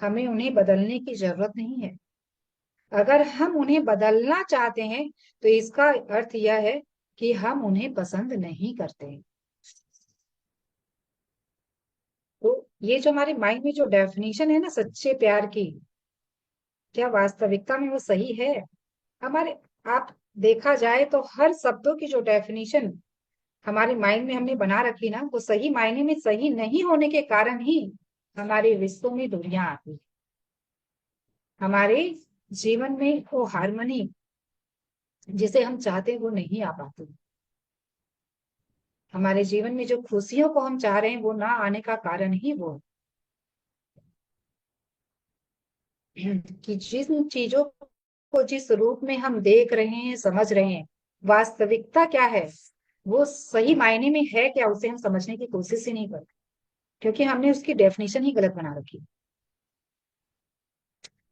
हमें उन्हें बदलने की जरूरत नहीं है। अगर हम उन्हें बदलना चाहते हैं तो इसका अर्थ यह है कि हम उन्हें पसंद नहीं करते। तो ये जो हमारे माइंड में जो डेफिनेशन है ना सच्चे प्यार की, क्या वास्तविकता में वो सही है? हमारे आप देखा जाए तो हर शब्दों की जो डेफिनेशन हमारे माइंड में हमने बना रखी ना, वो सही मायने में सही नहीं होने के कारण ही हमारे रिश्तों में दूरियां आती। हमारे जीवन में वो हार्मनी जिसे हम चाहते हैं वो नहीं आ पाती। हमारे जीवन में जो खुशियों को हम चाह रहे हैं वो ना आने का कारण ही वो है कि जिन चीजों को जिस रूप में हम देख रहे हैं, समझ रहे हैं, वास्तविकता क्या है, वो सही मायने में है क्या, उसे हम समझने की कोशिश ही नहीं करते, क्योंकि हमने उसकी डेफिनेशन ही गलत बना रखी।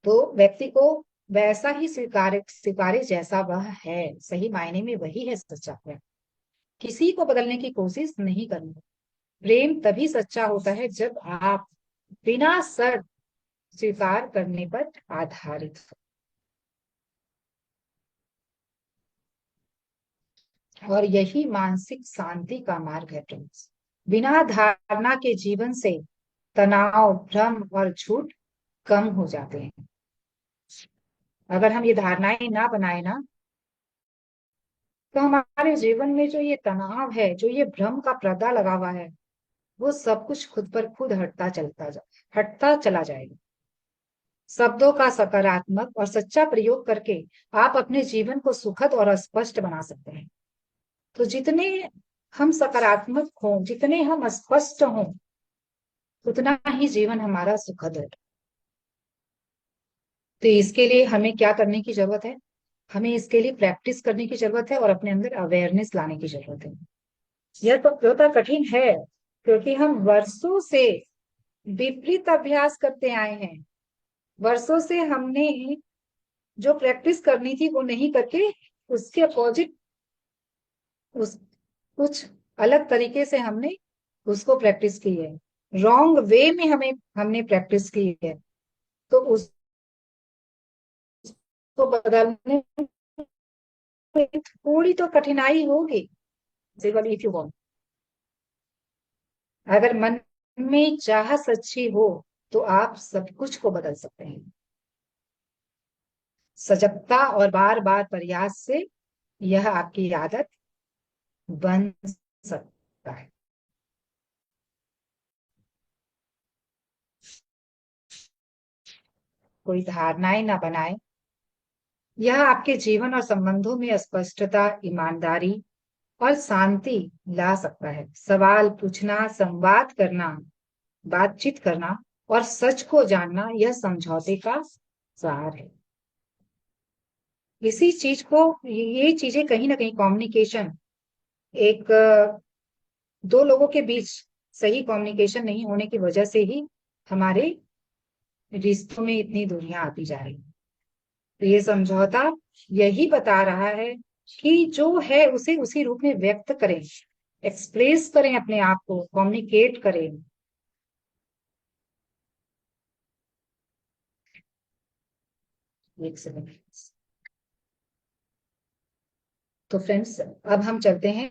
तो व्यक्ति को वैसा ही स्वीकारे स्वीकारे जैसा वह है, सही मायने में वही है सच्चा प्रेम। किसी को बदलने की कोशिश नहीं करनी। प्रेम तभी सच्चा होता है जब आप बिना शर्त स्वीकार करने पर आधारित हो। और यही मानसिक शांति का मार्ग है फ्रेंड्स। बिना धारणा के जीवन से तनाव, भ्रम और झूठ कम हो जाते हैं। अगर हम ये धारणाएं ना बनाए ना, तो हमारे जीवन में जो ये तनाव है, जो ये भ्रम का पर्दा लगा हुआ है, वो सब कुछ खुद पर खुद हटता चला जाएगा। शब्दों का सकारात्मक और सच्चा प्रयोग करके आप अपने जीवन को सुखद और स्पष्ट बना सकते हैं। तो जितने हम सकारात्मक हों, जितने हम स्पष्ट हों, उतना ही जीवन हमारा सुखद है। तो इसके लिए हमें क्या करने की जरूरत है? हमें इसके लिए प्रैक्टिस करने की जरूरत है और अपने अंदर अवेयरनेस लाने की जरूरत है। यह तो थोड़ा कठिन है, क्योंकि हम वर्षों से विपरीत अभ्यास करते आए हैं। वर्षों से हमने जो प्रैक्टिस करनी थी वो नहीं करके उसके अपोजिट उस कुछ अलग तरीके से हमने उसको प्रैक्टिस की है। रॉन्ग वे में हमने प्रैक्टिस की है। तो उसको बदलने में थोड़ी तो कठिनाई होगी। इफ यू वांट, अगर मन में चाह सच्ची हो तो आप सब कुछ को बदल सकते हैं। सजगता और बार बार प्रयास से यह आपकी आदत बन सकता है। कोई धारणाएं ना बनाए। यह आपके जीवन और संबंधों में स्पष्टता, ईमानदारी और शांति ला सकता है। सवाल पूछना, संवाद करना, बातचीत करना और सच को जानना, यह समझौते का सार है। इसी चीज को, ये चीजें कहीं ना कहीं कम्युनिकेशन, एक दो लोगों के बीच सही कम्युनिकेशन नहीं होने की वजह से ही हमारे रिश्तों में इतनी दूरियां आती जा रही। तो ये समझौता यही बता रहा है कि जो है उसे उसी रूप में व्यक्त करें, एक्सप्रेस करें, अपने आप को कम्युनिकेट करें। एक सेकंड। तो फ्रेंड्स, अब हम चलते हैं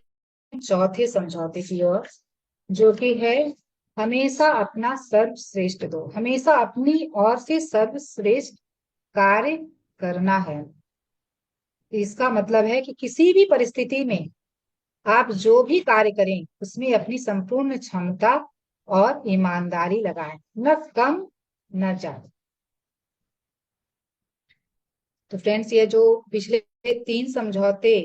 चौथे समझौते की ओर, जो कि है हमेशा अपना सर्वश्रेष्ठ दो, हमेशा अपनी ओर से सर्वश्रेष्ठ कार्य करना है। इसका मतलब है कि किसी भी परिस्थिति में आप जो भी कार्य करें उसमें अपनी संपूर्ण क्षमता और ईमानदारी लगाएं, न कम न ज्यादा। तो फ्रेंड्स, ये जो पिछले 3 समझौते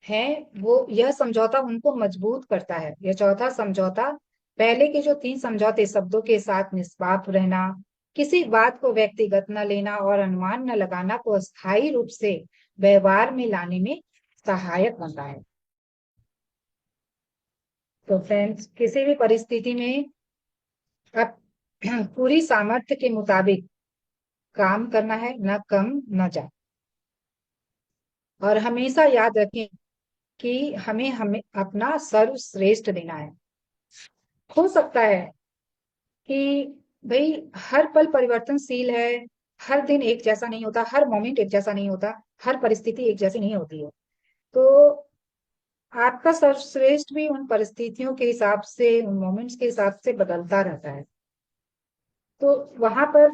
हैं, वो यह समझौता उनको मजबूत करता है। यह चौथा समझौता, पहले के जो 3 समझौते, शब्दों के साथ निष्पाप रहना, किसी बात को व्यक्तिगत न लेना और अनुमान न लगाना, को अस्थायी रूप से व्यवहार में लाने में सहायक बनता है। तो फ्रेंड्स, किसी भी परिस्थिति में आप पूरी सामर्थ्य के मुताबिक काम करना है, न कम न ज्यादा। और हमेशा याद रखें कि हमें हमें अपना सर्वश्रेष्ठ देना है। हो सकता है कि भाई हर पल परिवर्तनशील है, हर दिन एक जैसा नहीं होता, हर मोमेंट एक जैसा नहीं होता, हर परिस्थिति एक जैसी नहीं होती है। तो आपका सर्वश्रेष्ठ भी उन परिस्थितियों के हिसाब से, उन मोमेंट्स के हिसाब से बदलता रहता है। तो वहां पर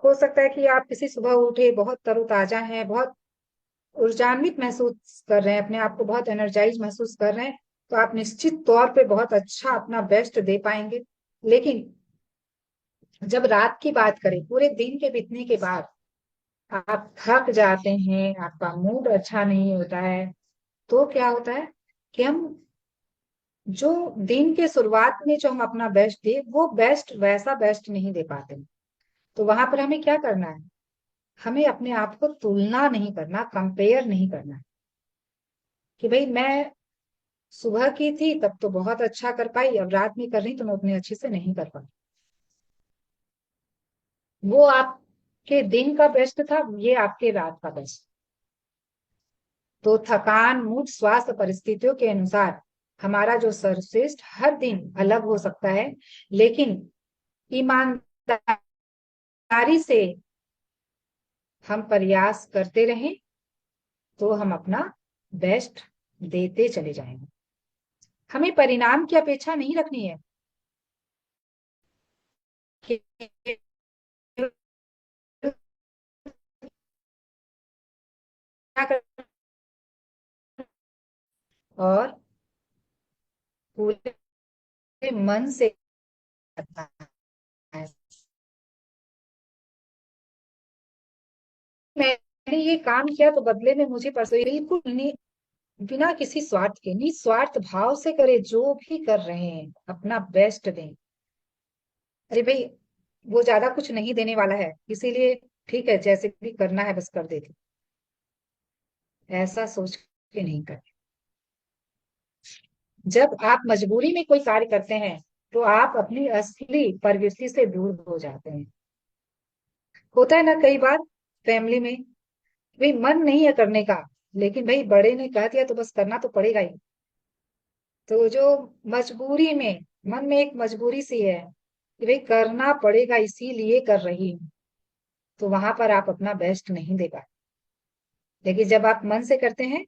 हो सकता है कि आप किसी सुबह उठे बहुत तरोताजा हैं, बहुत ऊर्जान्वित महसूस कर रहे हैं, अपने आप को बहुत एनर्जाइज महसूस कर रहे हैं, तो आप निश्चित तौर पे बहुत अच्छा अपना बेस्ट दे पाएंगे। लेकिन जब रात की बात करें, पूरे दिन के बीतने के बाद आप थक जाते हैं, आपका मूड अच्छा नहीं होता है, तो क्या होता है कि हम जो दिन के शुरुआत में जो हम अपना बेस्ट दे, वो बेस्ट वैसा बेस्ट नहीं दे पाते। तो वहां पर हमें क्या करना है, हमें अपने आप को तुलना नहीं करना, कंपेयर नहीं करना है कि भाई मैं सुबह की थी तब तो बहुत अच्छा कर पाई, अब रात में कर रही तो मैं उतने अच्छे से नहीं कर पाई। वो आपके दिन का बेस्ट था, ये आपके रात का बेस्ट। तो थकान, मूड, स्वास्थ्य, परिस्थितियों के अनुसार हमारा जो सर्वश्रेष्ठ हर दिन अलग हो सकता है। लेकिन ईमानदारी से हम प्रयास करते रहें तो हम अपना बेस्ट देते चले जाएंगे। हमें परिणाम की अपेक्षा नहीं रखनी है कि क्या कर, और पूरे मन से करना है। मैंने ये काम किया तो बदले में मुझे बिल्कुल बिना किसी स्वार्थ के, निस्वार्थ भाव से करे, जो भी कर रहे हैं अपना बेस्ट दें। अरे भाई, वो ज्यादा कुछ नहीं देने वाला है, इसीलिए ठीक है, जैसे भी करना है बस कर देते, ऐसा सोच के नहीं करते। जब आप मजबूरी में कोई कार्य करते हैं तो आप अपनी असली प्रवृत्ति से दूर हो जाते हैं। होता है ना कई बार फैमिली में, भाई मन नहीं है करने का, लेकिन भाई बड़े ने कह दिया तो बस करना तो पड़ेगा ही। तो जो मजबूरी में, मन में एक मजबूरी सी है कि भाई करना पड़ेगा इसीलिए कर रही हूँ, तो वहां पर आप अपना बेस्ट नहीं दे पाते। लेकिन जब आप मन से करते हैं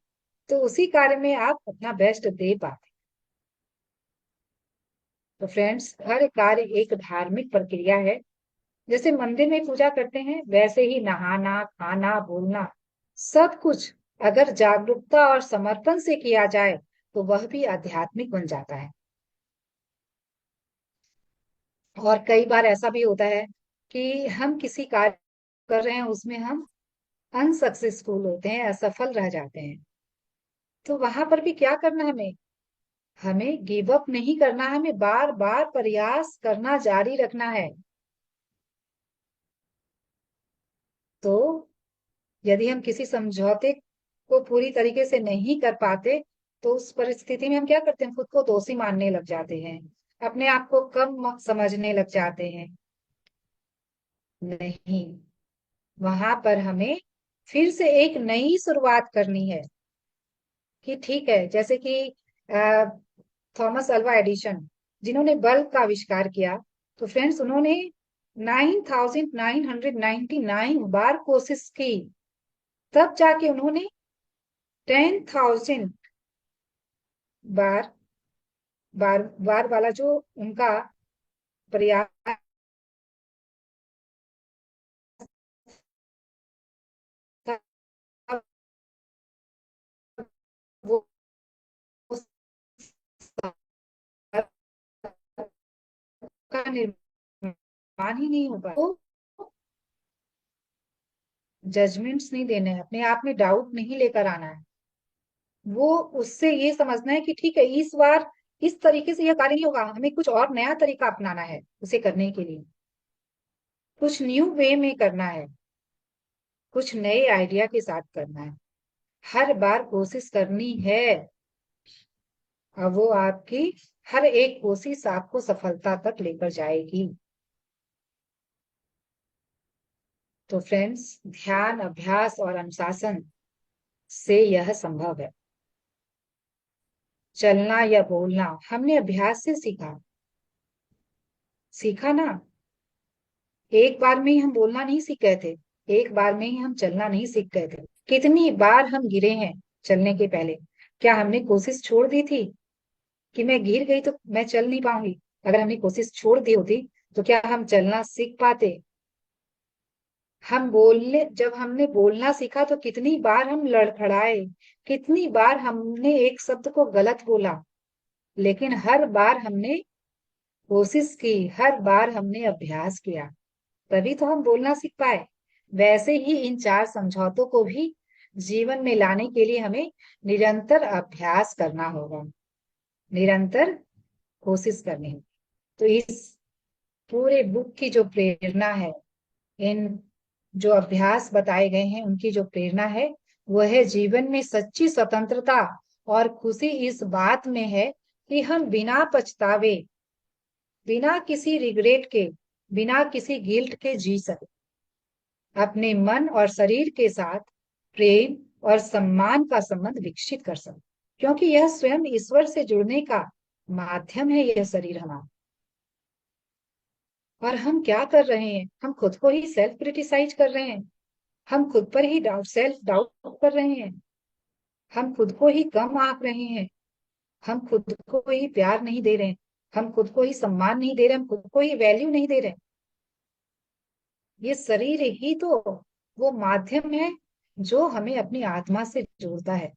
तो उसी कार्य में आप अपना बेस्ट दे पाते। तो फ्रेंड्स, हर कार्य एक धार्मिक प्रक्रिया है। जैसे मंदिर में पूजा करते हैं, वैसे ही नहाना, खाना, बोलना, सब कुछ अगर जागरूकता और समर्पण से किया जाए तो वह भी आध्यात्मिक बन जाता है। और कई बार ऐसा भी होता है कि हम किसी कार्य कर रहे हैं, उसमें हम अनसक्सेसफुल होते हैं, असफल रह जाते हैं। तो वहां पर भी क्या करना है हमें, हमें गिव अप नहीं करना, हमें बार बार प्रयास करना जारी रखना है। तो यदि हम किसी समझौते को पूरी तरीके से नहीं कर पाते, तो उस परिस्थिति में हम क्या करते हैं, खुद को दोषी मानने लग जाते हैं, अपने आप को कम समझने लग जाते हैं। नहीं, वहां पर हमें फिर से एक नई शुरुआत करनी है। कि ठीक है, जैसे कि थॉमस अल्वा एडिशन, जिन्होंने बल्ब का आविष्कार किया, तो फ्रेंड्स उन्होंने 9,999 बार कोशिश की, तब जाके उन्होंने 10,000 बार बार बार वाला जो उनका प्रयास था, वो का निर्माण ही नहीं हो पाया। तो जजमेंट्स नहीं देने हैं, अपने आप में डाउट नहीं लेकर आना है। वो उससे ये समझना है कि ठीक है, इस बार इस तरीके से यह कार्य नहीं होगा, हमें कुछ और नया तरीका अपनाना है उसे करने के लिए, कुछ न्यू वे में करना है, कुछ नए आइडिया के साथ करना है। हर बार कोशिश करनी है, और वो आपकी हर एक कोशिश आपको सफलता तक लेकर जाएगी। तो फ्रेंड्स, ध्यान, अभ्यास और अनुशासन से यह संभव है। चलना या बोलना हमने अभ्यास से सीखा, सीखा ना। एक बार में ही हम बोलना नहीं सीख गए थे, एक बार में ही हम चलना नहीं सीख गए थे। कितनी बार हम गिरे हैं चलने के पहले। क्या हमने कोशिश छोड़ दी थी कि मैं गिर गई तो मैं चल नहीं पाऊंगी? अगर हमने कोशिश छोड़ दी होती तो क्या हम चलना सीख पाते? हम बोलने जब हमने बोलना सीखा तो कितनी बार हम लड़खड़ाए, कितनी बार हमने एक शब्द को गलत बोला, लेकिन हर बार हमने कोशिश की, हर बार हमने अभ्यास किया, तभी तो हम बोलना सीख पाए। वैसे ही इन चार समझौतों को भी जीवन में लाने के लिए हमें निरंतर अभ्यास करना होगा, निरंतर कोशिश करनी होगी। तो इस पूरे बुक की जो प्रेरणा है, इन जो अभ्यास बताए गए हैं उनकी जो प्रेरणा है, वह है जीवन में सच्ची स्वतंत्रता और खुशी इस बात में है कि हम बिना पछतावे, बिना किसी रिग्रेट के, बिना किसी गिल्ट के जी सके, अपने मन और शरीर के साथ प्रेम और सम्मान का संबंध विकसित कर सके, क्योंकि यह स्वयं ईश्वर से जुड़ने का माध्यम है, यह शरीर हमारा। और हम क्या कर रहे हैं? हम खुद को ही सेल्फ क्रिटिसाइज कर रहे हैं, हम खुद पर ही सेल्फ डाउट कर रहे हैं, हम खुद को ही कम आंक रहे हैं, हम खुद को ही प्यार नहीं दे रहे हैं, हम खुद को ही सम्मान नहीं दे रहे, हम खुद को ही वैल्यू नहीं दे रहे। ये शरीर ही तो वो माध्यम है जो हमें अपनी आत्मा से जोड़ता है।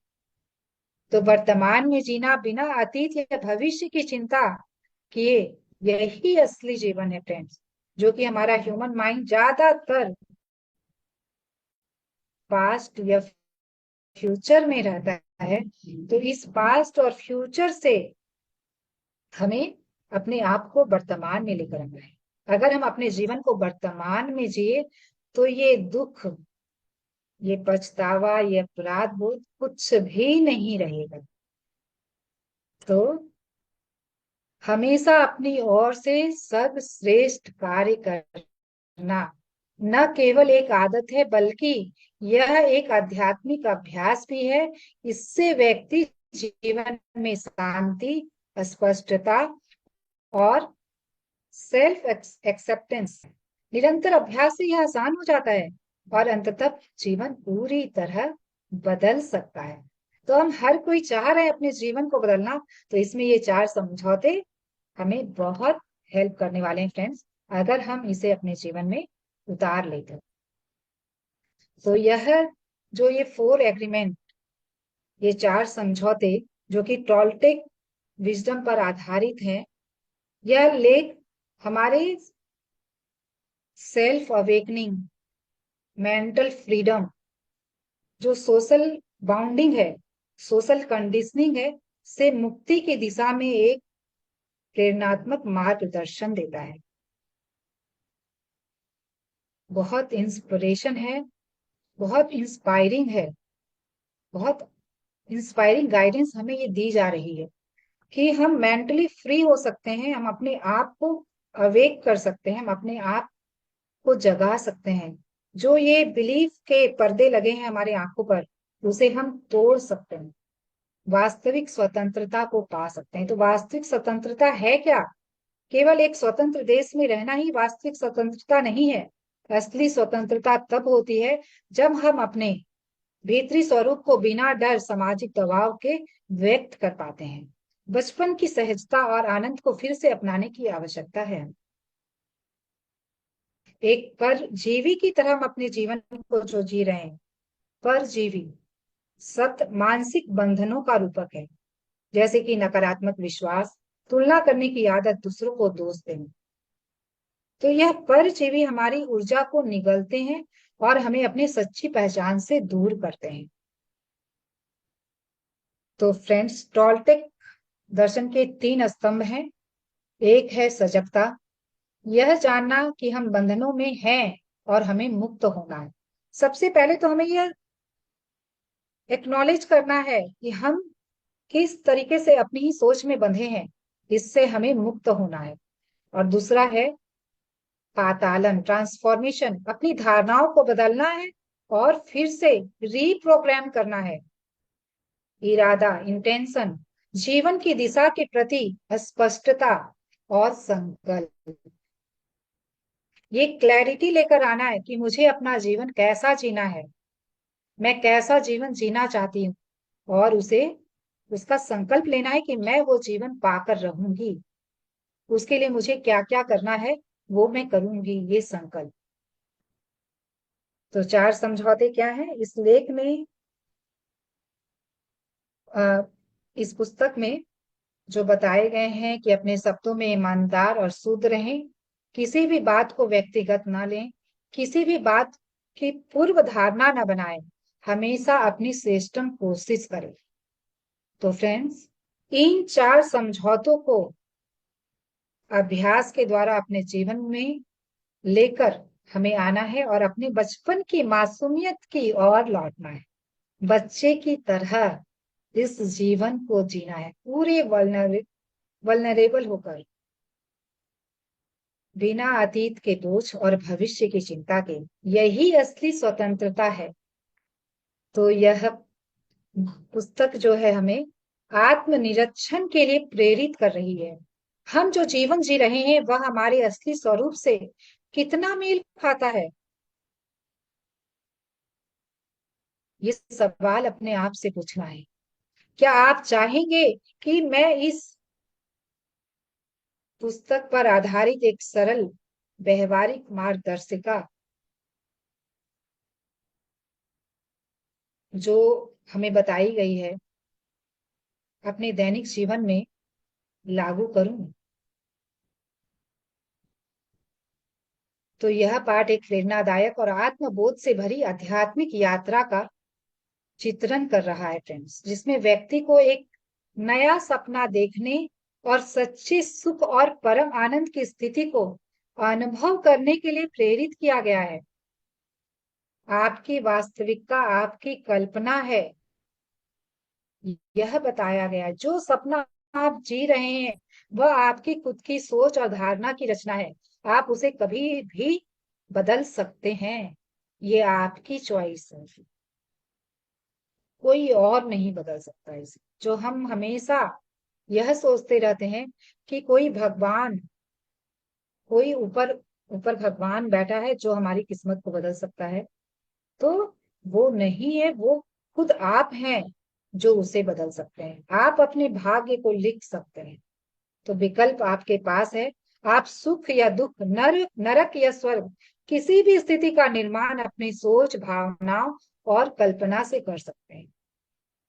तो वर्तमान में जीना बिना अतीत या भविष्य की चिंता किए, यही असली जीवन है फ्रेंड्स। जो कि हमारा ह्यूमन माइंड ज्यादातर पास्ट या फ्यूचर में रहता है। तो इस पास्ट और फ्यूचर से हमें अपने आप को वर्तमान में लेकर आना है। अगर हम अपने जीवन को वर्तमान में जिए तो ये दुख, ये पछतावा, ये अपराध बोध कुछ भी नहीं रहेगा। तो हमेशा अपनी ओर से सर्वश्रेष्ठ कार्य करना न केवल एक आदत है, बल्कि यह एक आध्यात्मिक अभ्यास भी है। इससे व्यक्ति जीवन में शांति, स्पष्टता और सेल्फ एक्सेप्टेंस, निरंतर अभ्यास से यह आसान हो जाता है और अंततः जीवन पूरी तरह बदल सकता है। तो हम हर कोई चाह रहे हैं अपने जीवन को बदलना, तो इसमें ये चार समझौते हमें बहुत हेल्प करने वाले हैं फ्रेंड्स, अगर हम इसे अपने जीवन में उतार लेते हैं। तो यह जो ये 4 एग्रीमेंट, ये चार समझौते जो कि टॉल्टेक विजडम पर आधारित हैं, यह लेख हमारे सेल्फ अवेकनिंग, मेंटल फ्रीडम, जो सोशल बाउंडिंग है, सोशल कंडीशनिंग है, से मुक्ति की दिशा में एक प्रेरणात्मक मार्गदर्शन देता है। बहुत इंस्पिरेशन है, बहुत इंस्पायरिंग है, बहुत इंस्पायरिंग गाइडेंस हमें ये दी जा रही है कि हम मेंटली फ्री हो सकते हैं, हम अपने आप को अवेक कर सकते हैं, हम अपने आप को जगा सकते हैं। जो ये बिलीफ के पर्दे लगे हैं हमारे आंखों पर, उसे हम तोड़ सकते हैं, वास्तविक स्वतंत्रता को पा सकते हैं। तो वास्तविक स्वतंत्रता है क्या? केवल एक स्वतंत्र देश में रहना ही वास्तविक स्वतंत्रता नहीं है। असली स्वतंत्रता तब होती है जब हम अपने भीतरी स्वरूप को बिना डर सामाजिक दबाव के व्यक्त कर पाते हैं। बचपन की सहजता और आनंद को फिर से अपनाने की आवश्यकता है। एक परजीवी की तरह हम अपने जीवन को जो जी रहे हैं, परजीवी शब्द मानसिक बंधनों का रूपक है, जैसे कि नकारात्मक विश्वास, तुलना करने की आदत, दूसरों को दोष देना। तो यह परजीवी हमारी ऊर्जा को निगलते हैं और हमें अपनी सच्ची पहचान से दूर करते हैं। तो फ्रेंड्स, टॉल्टेक दर्शन के 3 स्तंभ हैं। एक है सजगता, यह जानना कि हम बंधनों में हैं और हमें मुक्त होना है। सबसे पहले तो हमें यह एक्नॉलेज करना है कि हम किस तरीके से अपनी ही सोच में बंधे हैं, इससे हमें मुक्त होना है। और दूसरा है पातालन, ट्रांसफॉर्मेशन, अपनी धारणाओं को बदलना है और फिर से रीप्रोग्राम करना है। इरादा, इंटेंशन, जीवन की दिशा के प्रति स्पष्टता और संकल्प, ये क्लैरिटी लेकर आना है कि मुझे अपना जीवन कैसा जीना है, मैं कैसा जीवन जीना चाहती हूँ, और उसे उसका संकल्प लेना है कि मैं वो जीवन पाकर रहूंगी। उसके लिए मुझे क्या क्या करना है वो मैं करूंगी, ये संकल्प। तो 4 समझौते क्या है इस लेख में, आ, इस पुस्तक में जो बताए गए हैं कि अपने शब्दों में ईमानदार और शुद्ध रहें, किसी भी बात को व्यक्तिगत ना लें, किसी भी बात की पूर्व धारणा न बनाएं, हमेशा अपनी श्रेष्ठतम कोशिश करें। तो फ्रेंड्स, इन 4 समझौतों को अभ्यास के द्वारा अपने जीवन में लेकर हमें आना है और अपने बचपन की मासूमियत की ओर लौटना है। बच्चे की तरह इस जीवन को जीना है, पूरे वल्नरेबल होकर, बिना अतीत के बोझ और भविष्य की चिंता के। यही असली स्वतंत्रता है। तो यह पुस्तक जो है हमें आत्मनिरीक्षण के लिए प्रेरित कर रही है। हम जो जीवन जी रहे हैं वह हमारे असली स्वरूप से कितना मेल खाता है, ये सवाल अपने आप से पूछना है। क्या आप चाहेंगे कि मैं इस पुस्तक पर आधारित एक सरल व्यवहारिक मार्गदर्शिका जो हमें बताई गई है अपने दैनिक जीवन में लागू करूं? तो यह पाठ एक प्रेरणादायक और आत्मबोध से भरी आध्यात्मिक यात्रा का चित्रण कर रहा है फ्रेंड्स, जिसमें व्यक्ति को एक नया सपना देखने और सच्चे सुख और परम आनंद की स्थिति को अनुभव करने के लिए प्रेरित किया गया है। आपकी वास्तविकता आपकी कल्पना है, यह बताया गया है। जो सपना आप जी रहे हैं वह आपकी खुद की सोच और धारणा की रचना है। आप उसे कभी भी बदल सकते हैं, ये आपकी चॉइस है, कोई और नहीं बदल सकता इसे। जो हम हमेशा यह सोचते रहते हैं कि कोई ऊपर ऊपर भगवान बैठा है जो हमारी किस्मत को बदल सकता है, तो वो नहीं है, वो खुद आप हैं जो उसे बदल सकते हैं। आप अपने भाग्य को लिख सकते हैं। तो विकल्प आपके पास है। आप सुख या दुख, नरक या स्वर्ग, किसी भी स्थिति का निर्माण अपनी सोच, भावनाओं और कल्पना से कर सकते हैं।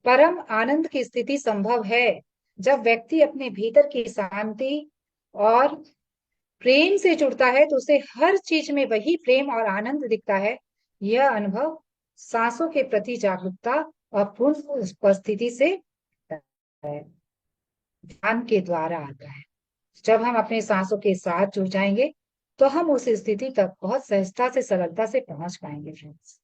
परम आनंद की स्थिति संभव है जब व्यक्ति अपने भीतर की शांति और प्रेम से जुड़ता है, तो उसे हर चीज में वही प्रेम और आनंद दिखता है। यह अनुभव सांसों के प्रति जागरूकता और पूर्ण उपस्थिति से है, ध्यान के द्वारा आता है। जब हम अपने सांसों के साथ जुड़ जाएंगे तो हम उस स्थिति तक बहुत सहजता से, सरलता से पहुंच पाएंगे फ्रेंड्स।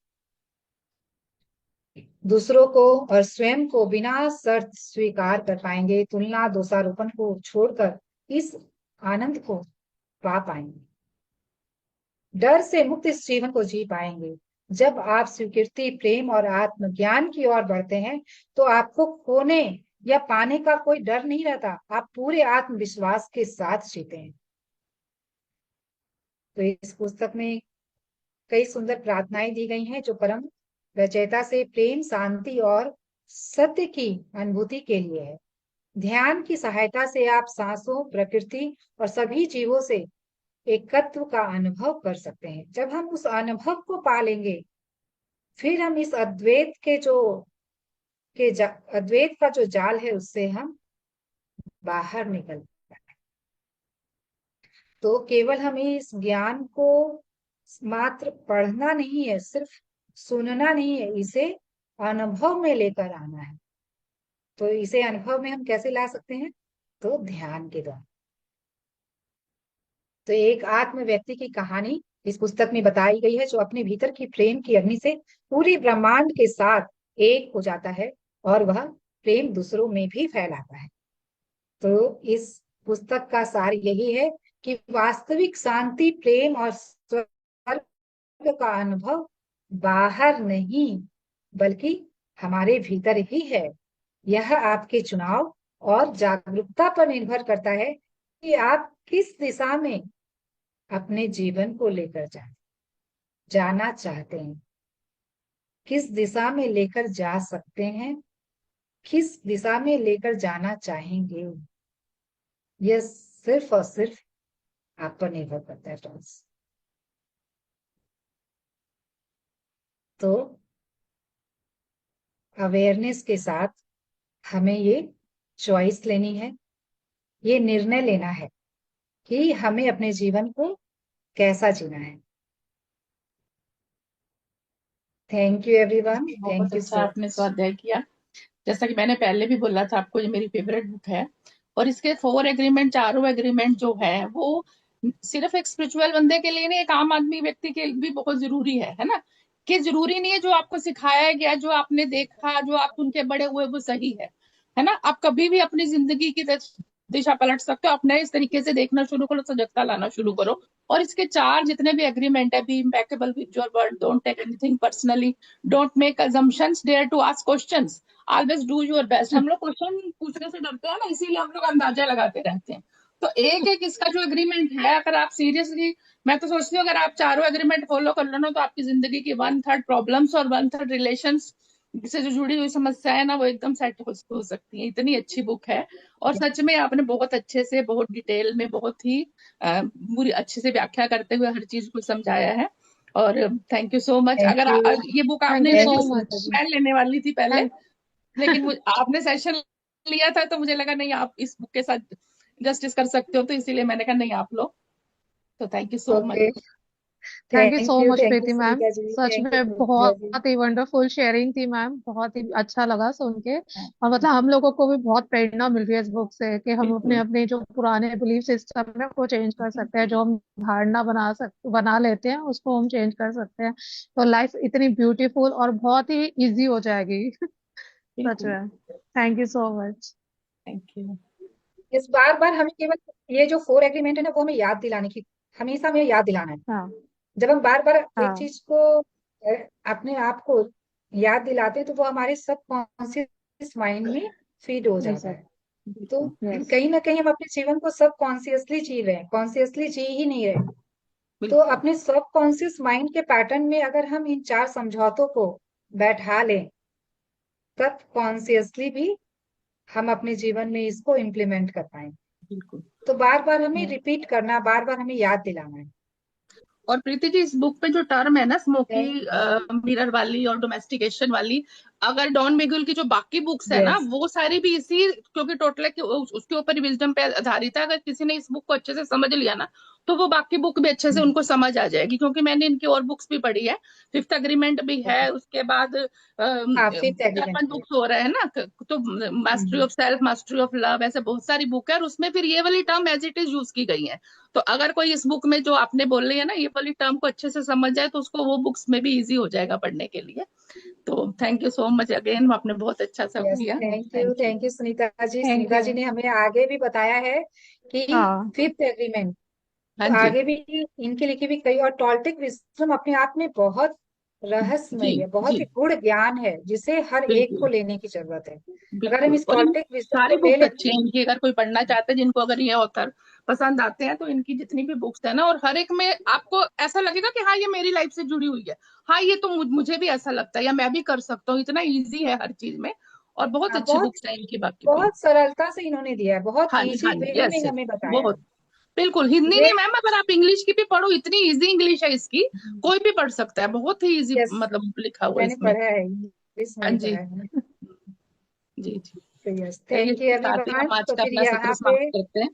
दूसरों को और स्वयं को बिना शर्त स्वीकार कर पाएंगे, तुलना दोषारोपण को छोड़कर इस आनंद को पा पाएंगे, डर से मुक्त इस जीवन को जी पाएंगे। जब आप स्वीकृति, प्रेम और आत्मज्ञान की ओर बढ़ते हैं तो आपको खोने या पाने का कोई डर नहीं रहता। आप पूरे आत्मविश्वास के साथ जीते हैं। तो इस पुस्तक में कई सुंदर प्रार्थनाएं दी गई हैं जो परम रचयिता से प्रेम, शांति और सत्य की अनुभूति के लिए है। ध्यान की सहायता से आप सांसों, प्रकृति और सभी जीवों से एकत्व का अनुभव कर सकते हैं। जब हम उस अनुभव को पा लेंगे, फिर हम इस अद्वैत का जो जाल है उससे हम बाहर निकल। तो केवल हमें इस ज्ञान को मात्र पढ़ना नहीं है, सिर्फ सुनना नहीं है, इसे अनुभव में लेकर आना है। तो इसे अनुभव में हम कैसे ला सकते हैं? तो ध्यान के द्वारा। तो एक आत्म व्यक्ति की कहानी इस पुस्तक में बताई गई है जो अपने भीतर की प्रेम की अग्नि से पूरी ब्रह्मांड के साथ एक हो जाता है और वह प्रेम दूसरों में भी फैलाता है। तो इस पुस्तक का सार यही है कि वास्तविक शांति, प्रेम और स्वर्ग का अनुभव बाहर नहीं बल्कि हमारे भीतर ही है। यह आपके चुनाव और जागरूकता पर निर्भर करता है कि आप किस दिशा में अपने जीवन को लेकर जाना चाहते हैं, किस दिशा में लेकर जा सकते हैं, किस दिशा में लेकर जाना चाहेंगे। यह सिर्फ और सिर्फ आप पर निर्भर करता है फ्रेंड्स। तो अवेयरनेस के साथ हमें ये चॉइस लेनी है, ये निर्णय लेना है कि हमें अपने जीवन को कैसा जीना है। थैंक यू एवरीवन, बहुत थैंक यू अच्छा सो आपने मच। स्वाध्याय किया। जैसा कि मैंने पहले भी बोला था आपको, ये मेरी फेवरेट बुक है। और इसके 4 एग्रीमेंट, चारों एग्रीमेंट जो है वो सिर्फ एक स्पिरिचुअल बंदे के लिए नहीं, एक आम आदमी व्यक्ति के लिए भी बहुत जरूरी है ना। कि जरूरी नहीं है जो आपको सिखाया गया, जो आपने देखा, जो आप उनके बड़े हुए वो सही है ना। आप कभी भी अपनी जिंदगी की दिशा पलट सकते हो। अपने इस तरीके से देखना शुरू करो, सजगता लाना शुरू करो। और इसके 4 जितने भी एग्रीमेंट है, be impeccable with your word, don't take anything personally, don't make assumptions, dare to ask questions, always do your best. हम लोग क्वेश्चन पूछने से डरते हैं ना, इसीलिए हम लोग अंदाजा लगाते रहते हैं। तो एक एक इसका जो एग्रीमेंट है, अगर आप सीरियसली, मैं तो सोचती हूँ अगर आप चारों एग्रीमेंट फॉलो कर लो ना, तो आपकी जिंदगी की 1/3 प्रॉब्लम्स और 1/3 रिलेशंस से जो जुड़ी हुई समस्या है ना, वो एकदम सेट हो सकती है। इतनी अच्छी बुक है। और सच में आपने बहुत अच्छे से, बहुत डिटेल में, बहुत ही पूरी अच्छे से व्याख्या करते हुए हर चीज को समझाया है। और thank you so much. Thank अगर यू, ये बुक थैंक आपने यू ले सो ली, thank you much. Sunita ji. मैं लेने वाली थी पहले, थैंक लेकिन आपने सेशन लिया था तो मुझे लगा नहीं, आप इस बुक के साथ जस्टिस कर सकते हो, तो इसीलिए मैंने कहा नहीं, आप लो। तो thank you so okay, much. Thank you so much thank you Preeti ma'am. Sunita ji, सच थैंक यू में सुनीता जी। बहुत ही वंडरफुल शेयरिंग थी मैम, बहुत ही अच्छा लगा सुन के। और मतलब हम लोगों को भी बहुत प्रेरणा मिल रही है इस बुक से कि हम अपने बिल्कुल। अपने जो पुराने बिलीफ सिस्टम है वो चेंज कर सकते हैं, जो हम धारणा बना लेते हैं उसको हम चेंज कर सकते हैं। तो लाइफ इतनी ब्यूटीफुल और बहुत ही इजी हो जाएगी। सच बिल्कुल। में। Thank you so much. Thank you. इस बार बार हमें केवल ये जो 4 एग्रीमेंट है ना, वो हमें याद दिलाने की, हमेशा हमें याद दिलाना है। हाँ जब हम बार बार एक हाँ चीज को अपने आप को याद दिलाते हैं तो वो हमारे सबकॉन्शियस माइंड में फीड हो जाता बिल्कुल। है। तो बिल्कुल। यस। कहीं ना कहीं हम अपने जीवन को सब कॉन्शियसली जी रहे हैं, कॉन्शियसली जी ही नहीं रहे। तो बिल्कुल। अपने सब कॉन्शियस माइंड के पैटर्न में अगर हम इन 4 समझौतों को बैठा लें, तब कॉन्शियसली भी हम अपने जीवन में इसको इम्प्लीमेंट कर पाएंगे। बिल्कुल। तो बार बार हमें रिपीट करना, बार बार हमें याद दिलाना है। और प्रीति जी, इस बुक पे जो टर्म है ना, स्मोकी थैंक मिरर वाली और डोमेस्टिकेशन वाली, अगर डॉन मिगुल की जो बाकी बुक्स है ना, यस, वो सारी भी इसी, क्योंकि टोटल उसके ऊपर विजडम पे आधारित है। अगर किसी ने इस बुक को अच्छे से समझ लिया ना, तो वो बाकी बुक भी अच्छे से उनको समझ आ जाएगी। क्योंकि मैंने इनकी और बुक्स भी पढ़ी है, 5th एग्रीमेंट भी है, उसके बाद हाँ, 5th चार एग्रीमेंट पांच है। बुक्स हो रहे हैं ना। तो mastery of self, mastery of love, ऐसे बहुत सारी बुक है, और उसमें फिर ये वाली term as it is use की गई है। तो अगर कोई इस बुक में जो आपने बोल रही है ना, ये वाली टर्म को अच्छे से समझ जाए, तो उसको वो बुक्स में भी इजी हो जाएगा पढ़ने के लिए। तो thank you so much again, आपने बहुत अच्छा सब यस, किया। Thank you. Thank you Sunita ji. Thank Sunita you. Ji ने हमें आगे भी बताया है कि हाँ 5th एग्रीमेंट, हाँ तो जी। आगे भी इनकी लिखी भी कई, और टॉल्टिक विजडम अपने आप में बहुत जी। रहस्यमय है, बहुत जी। ही गूढ़ ज्ञान है जिसे हर एक को बिल्कुल। लेने की जरूरत है। अगर हम बिल्कुल। इस और इन टॉल्टिक विजडम सारी को ले बुक्स लेते अच्छी हैं इनकी, अगर कोई पढ़ना चाहते हैं, जिनको अगर ये ऑथर पसंद आते हैं। तो इनकी जितनी भी बुक्स है ना, और हर एक में आपको ऐसा लगेगा कि हाँ ये मेरी लाइफ से जुड़ी हुई है, हाँ ये तो मुझे भी ऐसा लगता है या मैं भी कर सकता हूँ, इतना इजी है हर चीज में। और बहुत हाँ, अच्छी बहुत बुक्स हैं इनकी बाकी भी। बहुत सरलता से इन्होंने दिया है, बहुत हाँ जी, हाँ इजी जी, वे यस में यस, हमें बताया है। बहुत, बिल्कुल। हिंदी ये नहीं मैम, अगर आप इंग्लिश की भी पढ़ो, इतनी इजी इंग्लिश है इसकी, कोई भी पढ़ सकता है, बहुत ही इजी यस, मतलब लिखा हुआ है मैंने इसमें। पढ़ा है, इंग्लिश में हाँ ही जी, पढ़ा है। जी जी। तो यस, चलिए, थैंक यू इसके साथ ही एवरीवन। हम आज तो का फिर अपना सत्र यहाँ पे समाप्त करते हैं।